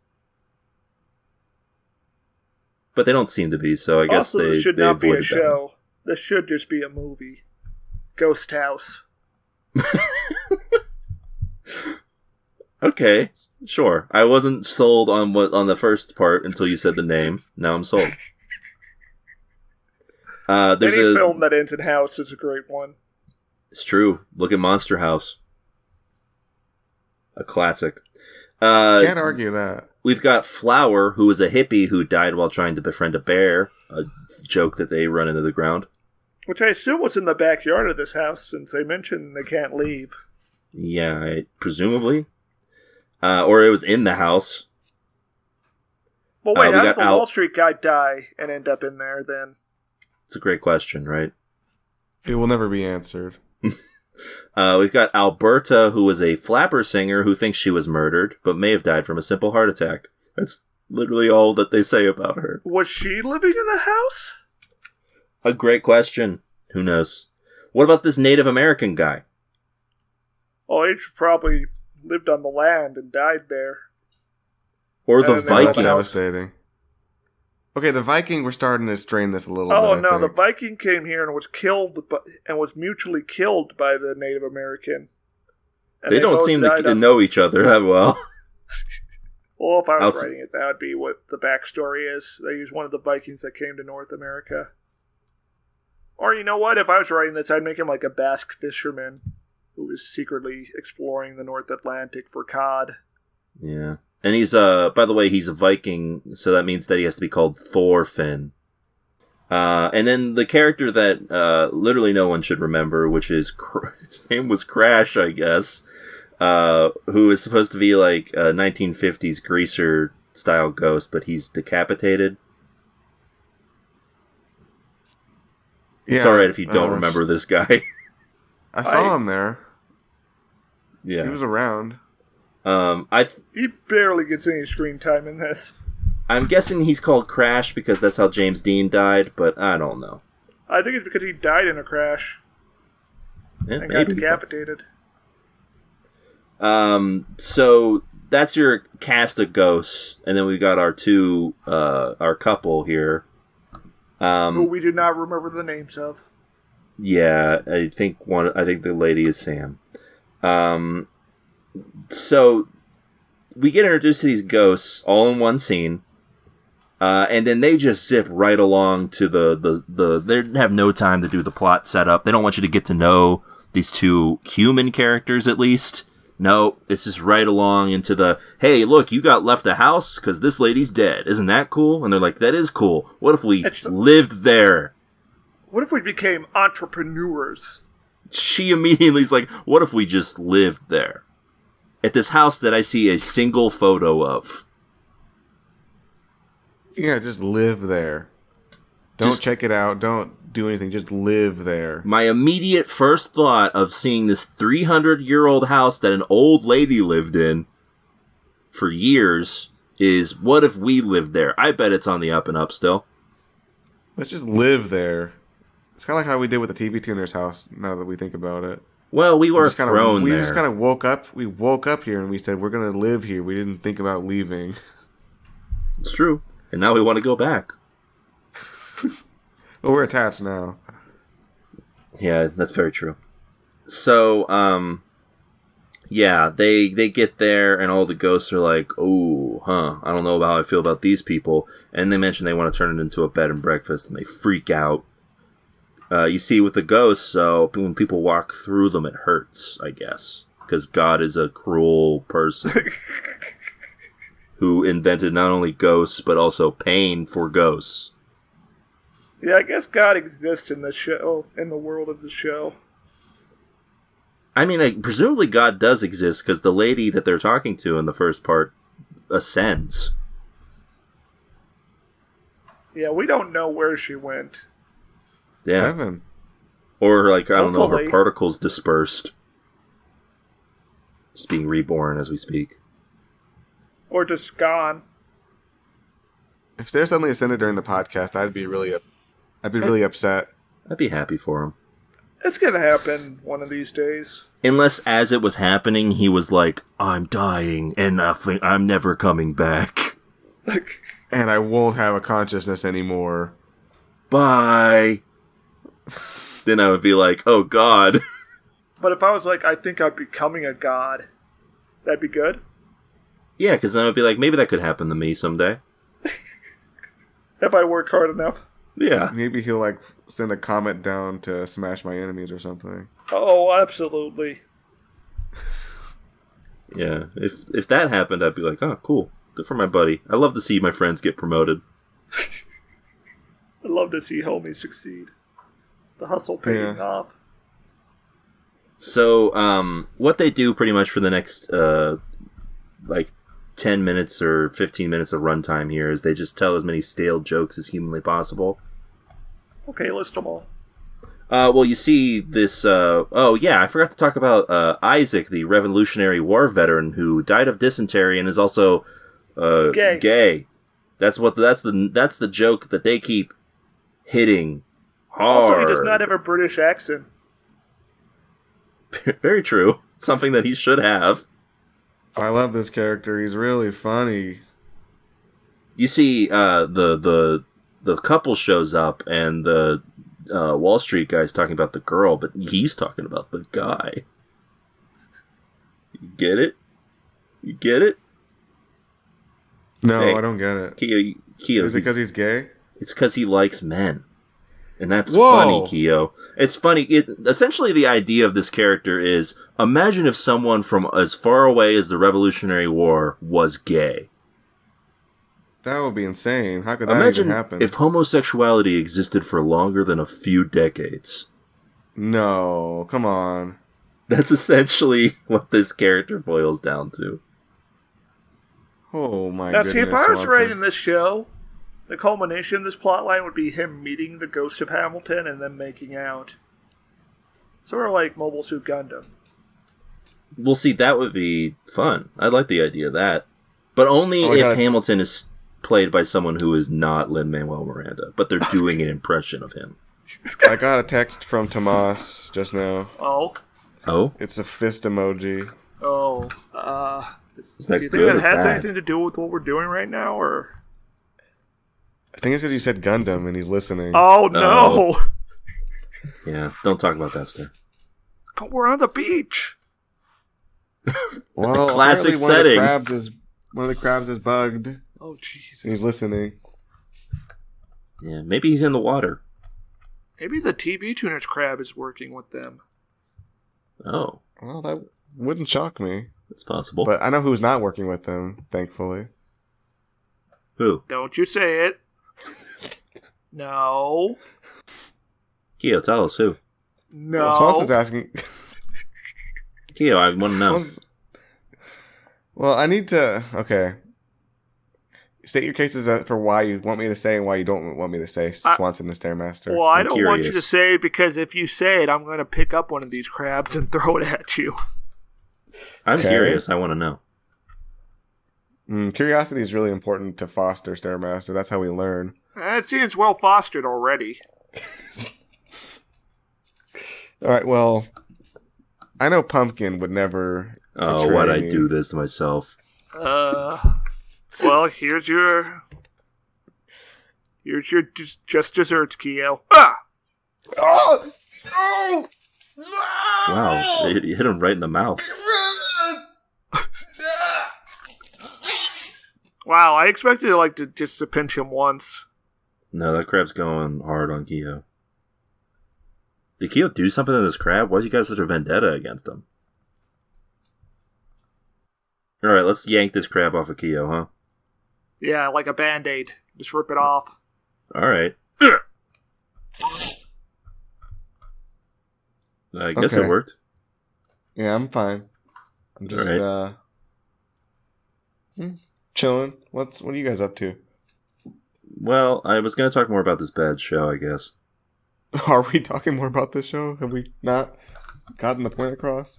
But they don't seem to be, so I guess also, this should not be a show. This should just be a movie. Ghost House. Okay, sure. I wasn't sold on the first part until you said the name. Now I'm sold. There's Any film that ends in house is a great one. It's true. Look at Monster House. A classic. Can't argue that. We've got Flower, who is a hippie who died while trying to befriend a bear. A joke that they run into the ground. Which I assume was in the backyard of this house, since they mentioned they can't leave. Yeah, presumably. Or it was in the house. Well, wait, how did the Wall Street guy die and end up in there, then? It's a great question, right? It will never be answered. We've got Alberta, who was a flapper singer who thinks she was murdered, but may have died from a simple heart attack. That's literally all that they say about her. Was she living in the house? A great question. Who knows? What about this Native American guy? Oh, he probably lived on the land and died there. Or the Viking? That's devastating. Okay, the Viking, we're starting to strain this a little bit. Oh no, the Viking came here and was killed, and was mutually killed by the Native American. They don't seem to know each other that well. Well, if I was writing it, that would be what the backstory is. They use one of the Vikings that came to North America. Or you know what? If I was writing this, I'd make him like a Basque fisherman who was secretly exploring the North Atlantic for cod. Yeah. And he's, by the way, he's a Viking, so that means that he has to be called Thorfinn. And then the character that literally no one should remember, which is, his name was Crash, I guess, who is supposed to be like a 1950s greaser-style ghost, but he's decapitated. Yeah, it's alright if you don't remember this guy. I saw him there. Yeah. He was around. He barely gets any screen time in this. I'm guessing he's called Crash because that's how James Dean died, but I don't know. I think it's because he died in a crash. And got decapitated. So that's your cast of ghosts, and then we've got our couple here. Who we do not remember the names of. Yeah, I think the lady is Sam. So we get introduced to these ghosts all in one scene, and then they just zip right along to they have no time to do the plot setup. They don't want you to get to know these two human characters, at least. No, it's just right along into the, hey, look, you got left a house because this lady's dead. Isn't that cool? And they're like, that is cool. What if we lived there? What if we became entrepreneurs? She immediately is like, what if we just lived there? At this house that I see a single photo of. Yeah, just live there. Don't check it out. Don't do anything. Just live there. My immediate first thought of seeing this 300-year-old house that an old lady lived in for years is, what if we lived there? I bet it's on the up and up still. Let's just live there. It's kind of like how we did with the TV Tuner's house, now that we think about it. Well, we were thrown there. We just kind of woke up. We woke up here and we said, we're going to live here. We didn't think about leaving. It's true. And now we want to go back. Well, we're attached now. Yeah, that's very true. So, yeah, they get there and all the ghosts are like, oh, I don't know how I feel about these people. And they mention they want to turn it into a bed and breakfast and they freak out. You see with the ghosts, so when people walk through them, it hurts, I guess. Because God is a cruel person who invented not only ghosts, but also pain for ghosts. Yeah, I guess God exists in the show, in the world of the show. I mean, presumably God does exist, because the lady that they're talking to in the first part ascends. Yeah, we don't know where she went. Yeah. Heaven. Or, like, I don't know, her particles dispersed. Just being reborn as we speak. Or just gone. If they suddenly ascended during the podcast, I'd be really upset. I'd be happy for him. It's gonna happen one of these days. Unless, as it was happening, he was like, I'm dying, and I'm never coming back. And I won't have a consciousness anymore. Bye. Then I would be like, oh God. But if I was like, I think I'm becoming a god, that'd be good? Yeah, because then I would be like, maybe that could happen to me someday. If I work hard enough. Yeah. Maybe he'll, like, send a comet down to smash my enemies or something. Oh, absolutely. Yeah. If that happened, I'd be like, oh, cool. Good for my buddy. I love to see my friends get promoted. I love to see homies succeed. The hustle paying off. So, what they do pretty much for the next, 10 minutes or 15 minutes of runtime here is they just tell as many stale jokes as humanly possible. Okay, list them all. Well, you see this, I forgot to talk about, Isaac, the Revolutionary War veteran who died of dysentery and is also, gay. That's the joke that they keep hitting hard. Also, he does not have a British accent. Very true. Something that he should have. I love this character. He's really funny. You see, the couple shows up, and the Wall Street guy's talking about the girl, but he's talking about the guy. You get it? You get it? No, hey, I don't get it. Keo, is it because he's gay? It's because he likes men. And that's Whoa. funny, Keo. It's funny. Essentially, the idea of this character is, imagine if someone from as far away as the Revolutionary War was gay. That would be insane. How could that Imagine even happen? if homosexuality existed for longer than a few decades. No, come on. That's essentially what this character boils down to. Oh my now, goodness. see, if I was Watson. writing this show, the culmination of this plotline would be him meeting the ghost of Hamilton and then making out. Sort of like Mobile Suit Gundam. Well, see, that would be fun. I like the idea of that. But only if Hamilton is played by someone who is not Lin-Manuel Miranda, but they're doing an impression of him. I got a text from Tomas just now. Oh? Oh? It's a fist emoji. Oh. Is that do you think good that or has bad? anything to do with what we're doing right now, or? I think it's because you said Gundam and he's listening. Oh, no! Yeah, don't talk about that stuff. But we're on the beach! Well, Classic apparently setting. One of the crabs is bugged. Oh, jeez. And he's listening. Yeah, maybe he's in the water. Maybe the TV tuner's crab is working with them. Oh, Well, that wouldn't shock me. it's possible. But I know who's not working with them, thankfully. Who? Don't you say it. No. Keo, tell us who. No. Swanson's asking... Keo, I want to know. Well, I need to... Okay. State your cases for why you want me to say and why you don't want me to say Swanson the Stairmaster. Well, I I'm don't want you to curious. say it because if you say it, I'm going to pick up one of these crabs and throw it at you. I'm Okay. curious. I want to know. Curiosity is really important to foster Stairmaster. That's how we learn. It seems well fostered already. All right, well, I know Pumpkin would never... Oh, betray why'd I me. do this to myself? Well, here's your just desserts, Keo. Ah! Oh! Oh! No! Wow, you hit him right in the mouth. Wow, I expected just to pinch him once. No, that crab's going hard on Keo. Did Keo do something to this crab? Why'd you guys have such a vendetta against him? Alright, let's yank this crab off of Keo, huh? Yeah, like a Band-Aid. Just rip it off. Alright. I guess Okay. it worked. Yeah, I'm fine. I'm just, All chilling. What are you guys up to? Well, I was going to talk more about this bad show, I guess. Are we talking more about this show? Have we not gotten the point across?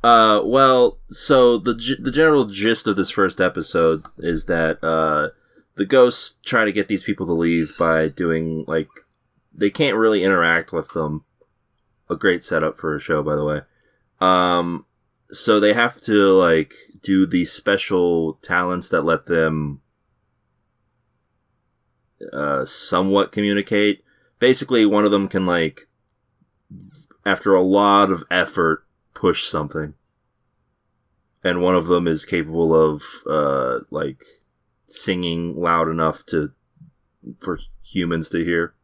Well, so the general gist of this first episode is that, the ghosts try to get these people to leave by doing, they can't really interact with them. A great setup for a show, by the way. So they have to, do these special talents that let them, somewhat communicate. Basically, one of them can, after a lot of effort, push something. And one of them is capable of, singing loud enough for humans to hear.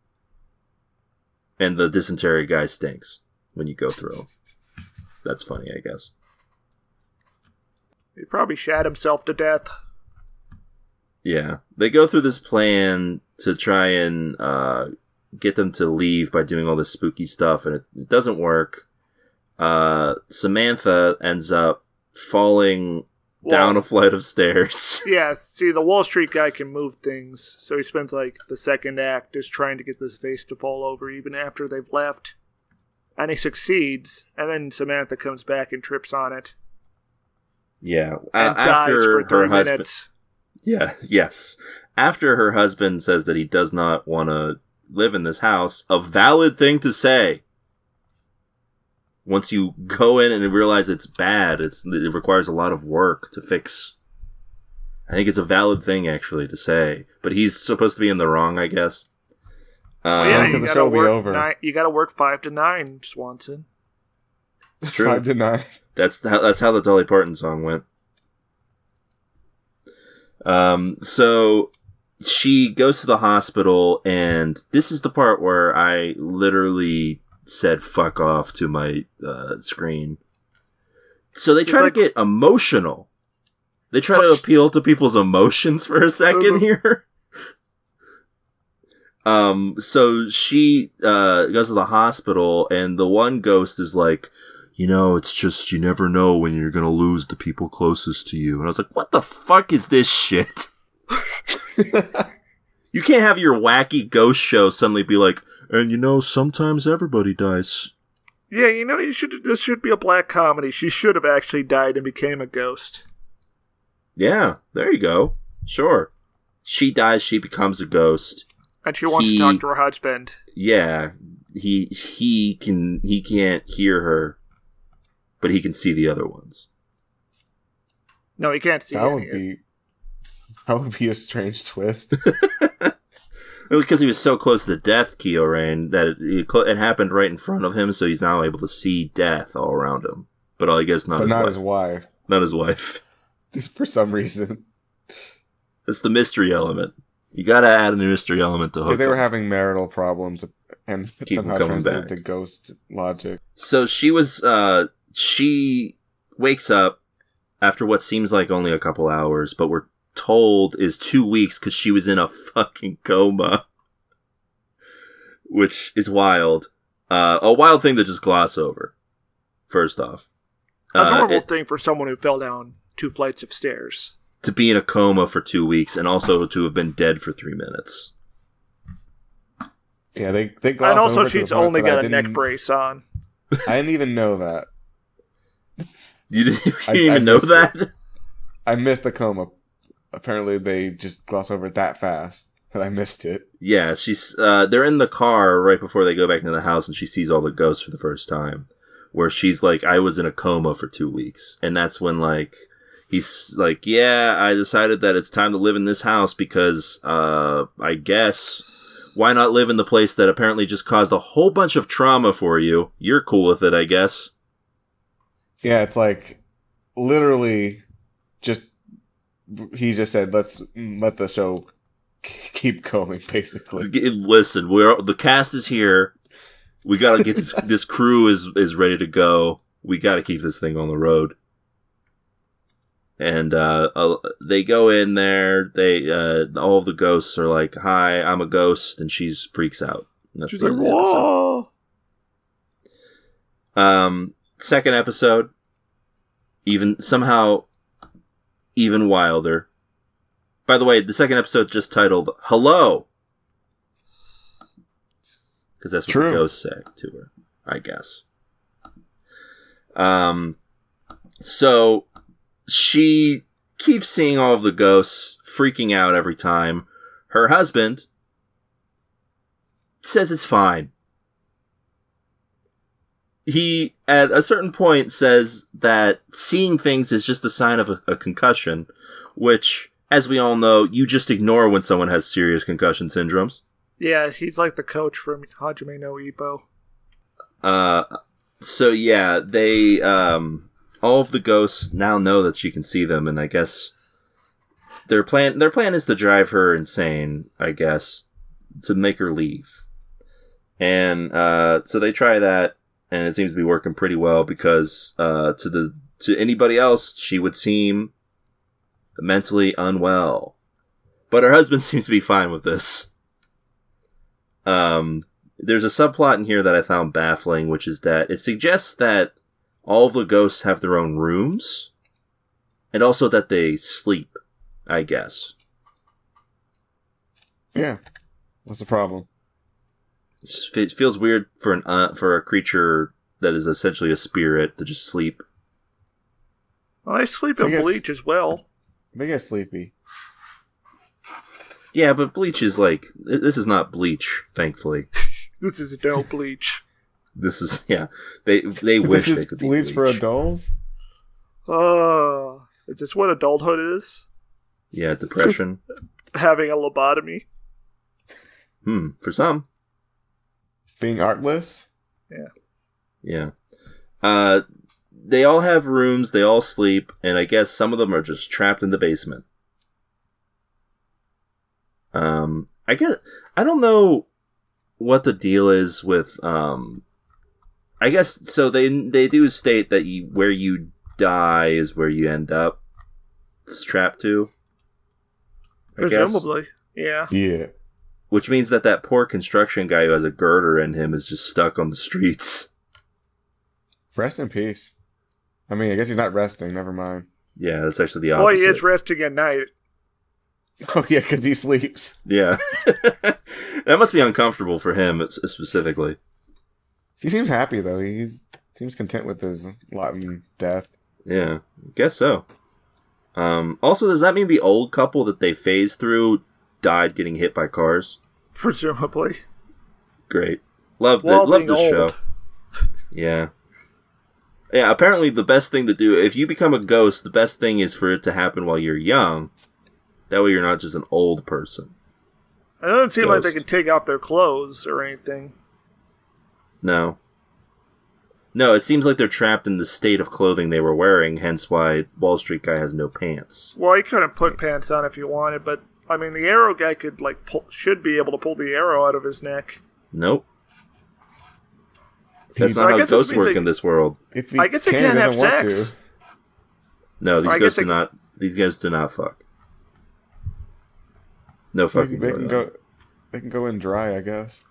And the dysentery guy stinks when you go through. That's funny, I guess. He probably shat himself to death. Yeah. They go through this plan to try and get them to leave by doing all this spooky stuff, and it doesn't work. Samantha ends up falling down a flight of stairs. Yeah, see, the Wall Street guy can move things, so he spends, the second act just trying to get this vase to fall over even after they've left. And he succeeds, and then Samantha comes back and trips on it. Yeah. And After dies for 3 her husband, minutes. Yeah, yes. After her husband says that he does not want to live in this house, a valid thing to say. Once you go in and realize it's bad, it requires a lot of work to fix. I think it's a valid thing, actually, to say. But he's supposed to be in the wrong, I guess. You gotta work 5 to 9, Swanson. It's true. 5 to 9. That's how the Dolly Parton song went. So she goes to the hospital, and this is the part where I literally said "fuck off" to my screen. So they try to get emotional. They try to appeal to people's emotions for a second here. So she goes to the hospital, and the one ghost is like, it's just, you never know when you're gonna lose the people closest to you. And I was like, what the fuck is this shit? You can't have your wacky ghost show suddenly be like, and sometimes everybody dies. Yeah, this should be a black comedy. She should have actually died and became a ghost. Yeah, there you go. Sure. She dies, she becomes a ghost. And she wants to talk to her husband. Yeah. He can't hear her, but he can see the other ones. No, he can't see That would be a strange twist. Because he was so close to death, Kyorain, that it happened right in front of him, so he's now able to see death all around him. But I guess not his wife. Not his wife. Just for some reason. It's the mystery element. You gotta add a mystery element to hook Because they were having marital problems and keep somehow coming translated back to ghost logic. So she wakes up after what seems like only a couple hours, but we're told is 2 weeks because she was in a fucking coma. Which is wild. A wild thing to just gloss over, first off. A normal thing for someone who fell down 2 flights of stairs. To be in a coma for 2 weeks and also to have been dead for 3 minutes. Yeah, they gloss over. And also she's only got a neck brace on. I didn't even know that. You didn't even know that? I missed the coma. Apparently they just gloss over it that fast that I missed it. Yeah, they're in the car right before they go back into the house, and she sees all the ghosts for the first time. Where she's like, I was in a coma for 2 weeks. And that's when, he's like, yeah, I decided that it's time to live in this house because, I guess, why not live in the place that apparently just caused a whole bunch of trauma for you? You're cool with it, I guess. Yeah, it's like, literally, he just said, let's let the show keep going, basically. Listen, the cast is here. We gotta get this crew is ready to go. We gotta keep this thing on the road. And they go in there. They all of the ghosts are like, "Hi, I'm a ghost," and she freaks out. And that's she's like, "Whoa!" Second episode, even wilder. By the way, the second episode just titled "Hello," because that's what the ghosts say to her, I guess. So she keeps seeing all of the ghosts, freaking out every time. Her husband says it's fine. He, at a certain point, says that seeing things is just a sign of a concussion, which, as we all know, you just ignore when someone has serious concussion syndromes. Yeah, he's like the coach from Hajime no Ippo. So yeah, they, all of the ghosts now know that she can see them, and I guess their plan is to drive her insane, I guess, to make her leave. And, so they try that, and it seems to be working pretty well because, to anybody else, she would seem mentally unwell. But her husband seems to be fine with this. There's a subplot in here that I found baffling, which is that it suggests that all of the ghosts have their own rooms, and also that they sleep, I guess. Yeah. What's the problem? It feels weird for a creature that is essentially a spirit to just sleep. Well, they sleep in Bleach as well. They get sleepy. Yeah, but Bleach is this is not Bleach, thankfully. This is no Bleach. This is They wish this they is could be Bleach for Bleach. adults. Is this what adulthood is? Yeah, depression. Having a lobotomy. For some. Being artless. Yeah. They all have rooms. They all sleep, and I guess some of them are just trapped in the basement. I don't know what the deal is with. I guess so. They do state that where you die is where you end up strapped to. Presumably, yeah. Yeah. Which means that poor construction guy who has a girder in him is just stuck on the streets. Rest in peace. I mean, I guess he's not resting. Never mind. Yeah, that's actually the opposite. Well, he is resting at night. Oh yeah, because he sleeps. Yeah. That must be uncomfortable for him specifically. He seems happy though. He seems content with his lot in death. Yeah, I guess so. Also, does that mean the old couple that they phased through died getting hit by cars? Presumably. Great. Love being this show. Yeah. Yeah, apparently the best thing to do, if you become a ghost, the best thing is for it to happen while you're young. That way you're not just an old person. It doesn't seem like they can take off their clothes or anything. No. No, it seems like they're trapped in the state of clothing they were wearing, hence why Wall Street guy has no pants. Well, he couldn't put pants on if he wanted, but, I mean, the arrow guy could, should be able to pull the arrow out of his neck. Nope. That's not how ghosts work in this world. I guess they can't have sex. No, these ghosts do not. These guys do not fuck. No fucking. They can go. They can go in dry, I guess.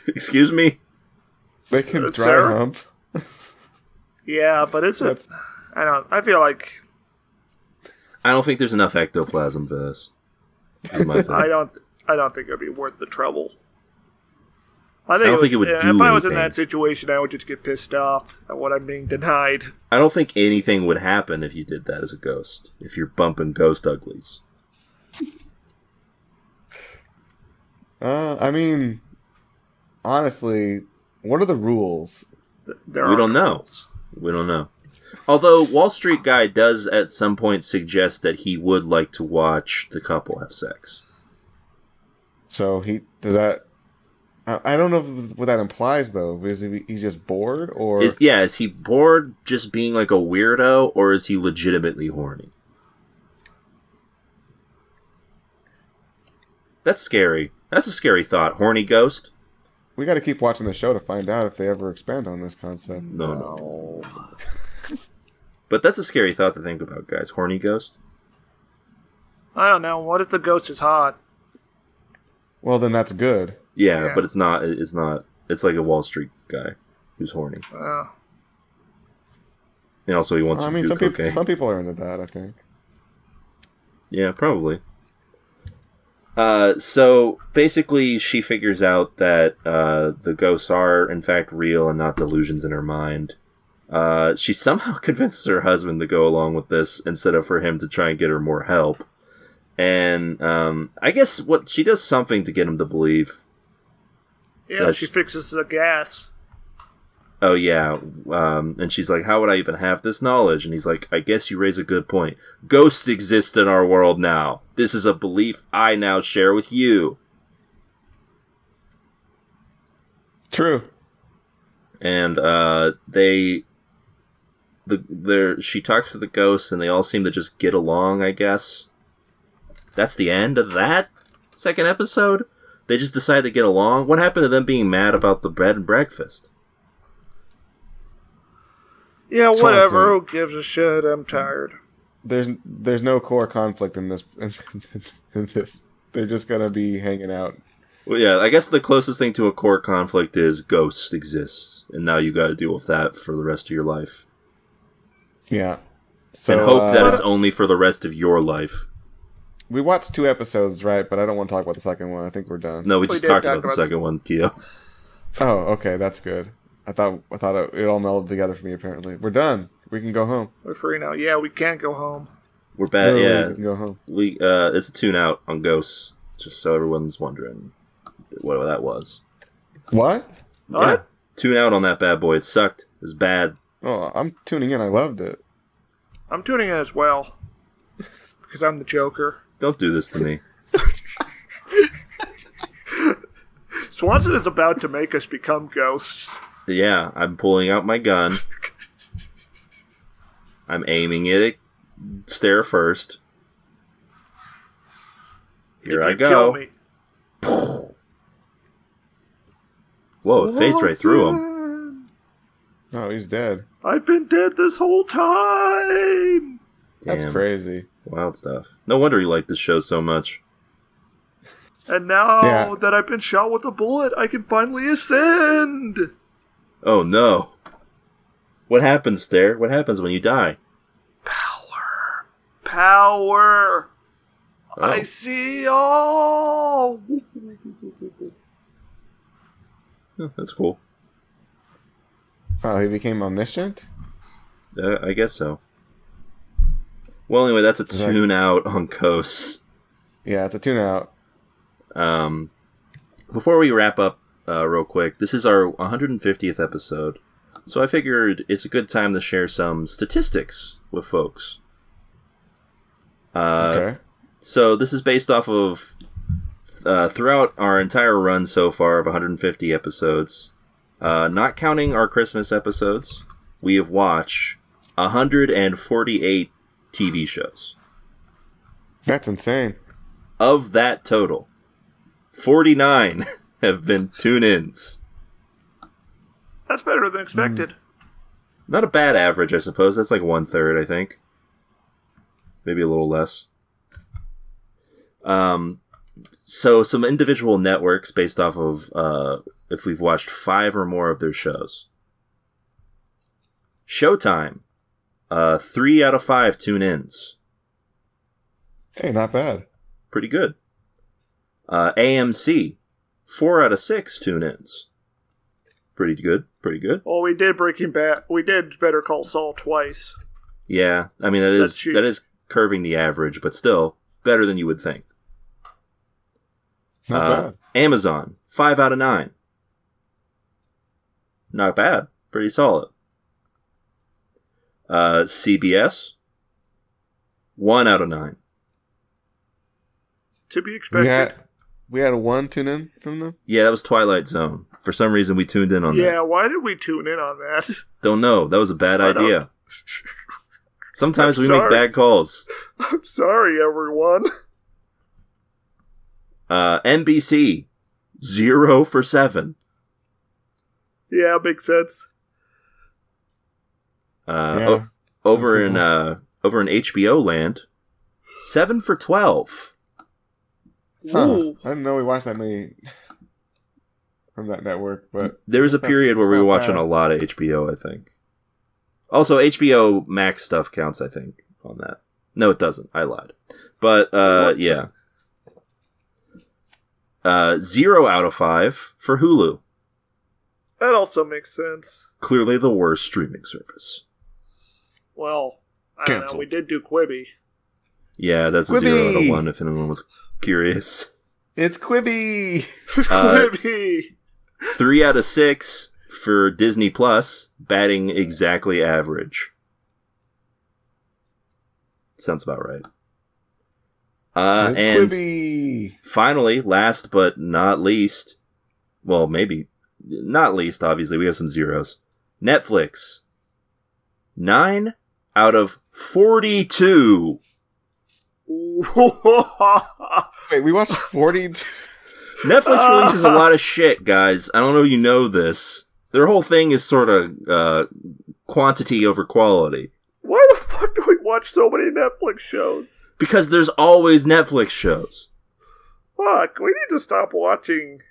Excuse me. They can dry hump. Yeah, but I feel like. I don't think there's enough ectoplasm for this. I don't think it'd be worth the trouble. I don't think it would do anything. If I was in that situation, I would just get pissed off at what I'm being denied. I don't think anything would happen if you did that as a ghost. If you're bumping ghost uglies. I mean, honestly, what are the rules? We don't know. We don't know. Although Wall Street guy does at some point suggest that he would like to watch the couple have sex. So he does that. I don't know what that implies though. Is he's just bored, or is he bored just being like a weirdo, or is he legitimately horny? That's scary. That's a scary thought. Horny ghost? We got to keep watching the show to find out if they ever expand on this concept. No. But that's a scary thought to think about, guys. Horny ghost? I don't know. What if the ghost is hot? Well, then that's good. Yeah, but it's not. It's not. It's like a Wall Street guy who's horny. And also he wants to do cocaine. Some people are into that, I think. Yeah, probably. So basically she figures out that the ghosts are in fact real and not delusions in her mind. She somehow convinces her husband to go along with this instead of for him to try and get her more help. And I guess what she does something to get him to believe. Yeah, she fixes the gas. Oh yeah, and she's like, how would I even have this knowledge? And he's like, I guess you raise a good point. Ghosts exist in our world now. This is a belief I now share with you. True. And she talks to the ghosts, and they all seem to just get along, I guess. That's the end of that second episode? They just decide to get along? What happened to them being mad about the bed and breakfast? Yeah, whatever. Who gives a shit? I'm tired. There's no core conflict in this. In this, they're just gonna be hanging out. Well, yeah, I guess the closest thing to a core conflict is ghosts exist, and now you got to deal with that for the rest of your life. Yeah. So, and hope that it's only for the rest of your life. We watched 2 episodes, right? But I don't want to talk about the second one. I think we're done. No, we just talked about the second one, Keo. Oh, okay, that's good. I thought it all melded together for me. Apparently, we're done. We can go home. We're free now. Yeah, we can't go home. We're back. Yeah, we can go home. It's a tune out on ghosts, just so everyone's wondering what that was. What? What? Yeah. Tune out on that bad boy. It sucked. It was bad. Oh, I'm tuning in. I loved it. I'm tuning in as well. Because I'm the Joker. Don't do this to me. Swanson is about to make us become ghosts. Yeah, I'm pulling out my gun. I'm aiming it at Stare first. Here I go. Kill me. Whoa, it phased right through him. Oh, he's dead. I've been dead this whole time. That's Damn. crazy. Wild stuff. No wonder you like this show so much. And now that I've been shot with a bullet, I can finally ascend. Oh no. What happens, Stare? What happens when you die? Power. Power. Oh. I see all. Oh, that's cool. Oh, he became omniscient? I guess so. Well, anyway, that's a tune out on Coast. Yeah, it's a tune out. Before we wrap up real quick, this is our 150th episode, so I figured it's a good time to share some statistics with folks. Okay. So this is based off of throughout our entire run so far of 150 episodes, not counting our Christmas episodes, we have watched 148 TV shows. That's insane. Of that total, 49 have been tune-ins. That's better than expected. Not a bad average, I suppose. That's like 1/3, I think. Maybe a little less. So some individual networks based off of if we've watched 5 or more of their shows. Showtime, 3 out of 5 tune-ins. Hey, not bad. Pretty good. AMC, 4 out of 6 tune-ins. Pretty good. Pretty good. Well, we did Breaking Bad. We did Better Call Saul twice. Yeah, I mean that is curving the average, but still better than you would think. Not bad. Amazon, 5 out of 9. Not bad. Pretty solid. CBS, 1 out of 9. To be expected. We had a 1 tune in from them? Yeah, that was Twilight Zone. For some reason, we tuned in on that. Yeah, why did we tune in on that? Don't know. That was a bad idea. Sometimes we make bad calls. I'm sorry, everyone. NBC, 0 for 7. Yeah, makes sense. Over in HBO land, 7 for 12. Ooh. I didn't know we watched that many from that network, but there was a period where we were watching a lot of HBO, I think. Also, HBO Max stuff counts, I think, on that. No, it doesn't. I lied. But, yeah. 0 out of 5 for Hulu. That also makes sense. Clearly the worst streaming service. Well, I don't know. We did do Quibi. Yeah, that's a 0 out of 1 if anyone was curious. It's Quibi! Quibi! 3 out of 6 for Disney Plus, batting exactly average. Sounds about right. It's and Quibi! Finally, last but not least, well, maybe not least, obviously, we have some zeros. Netflix. 9 out of 42. Wait, we watched 42? Netflix releases a lot of shit, guys. I don't know if you know this. Their whole thing is sort of quantity over quality. Why the fuck do we watch so many Netflix shows? Because there's always Netflix shows. Fuck, we need to stop watching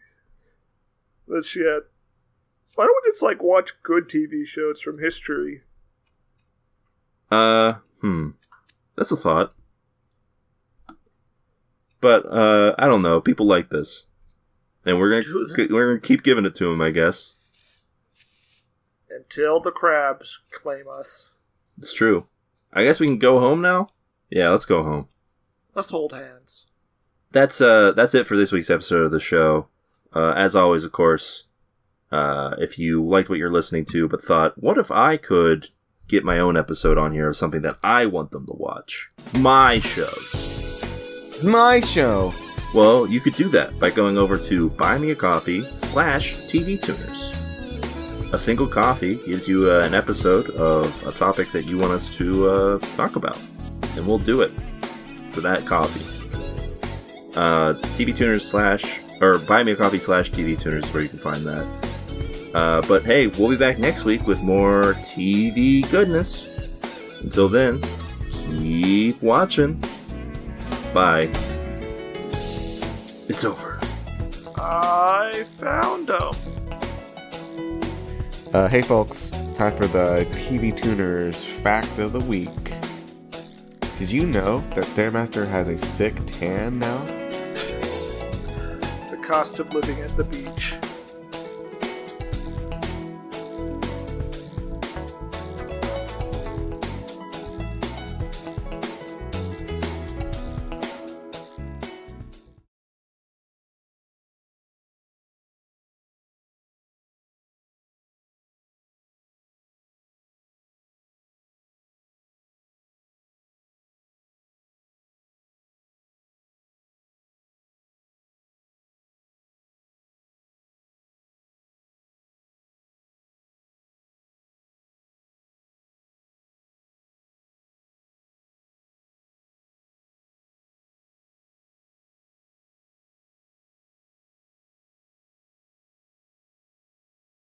this shit. Why don't we just, watch good TV shows from history? That's a thought. But, I don't know. People like this. And we're gonna keep giving it to them, I guess. Until the crabs claim us. It's true. I guess we can go home now? Yeah, let's go home. Let's hold hands. That's it for this week's episode of the show. As always, of course, If you liked what you're listening to, but thought, what if I could get my own episode on here of something that I want them to watch? My shows. My show. Well, you could do that by going over to buymeacoffee/TV Tuners. A single coffee gives you an episode of a topic that you want us to talk about, and we'll do it for that coffee. TV Tuners or buymeacoffee/TV Tuners is where you can find that. But hey, we'll be back next week with more TV goodness. Until then, keep watching. Bye. It's over. I found them. Hey folks, time for the TV Tuners Fact of the Week. Did you know that Stairmaster has a sick tan now? The cost of living at the beach.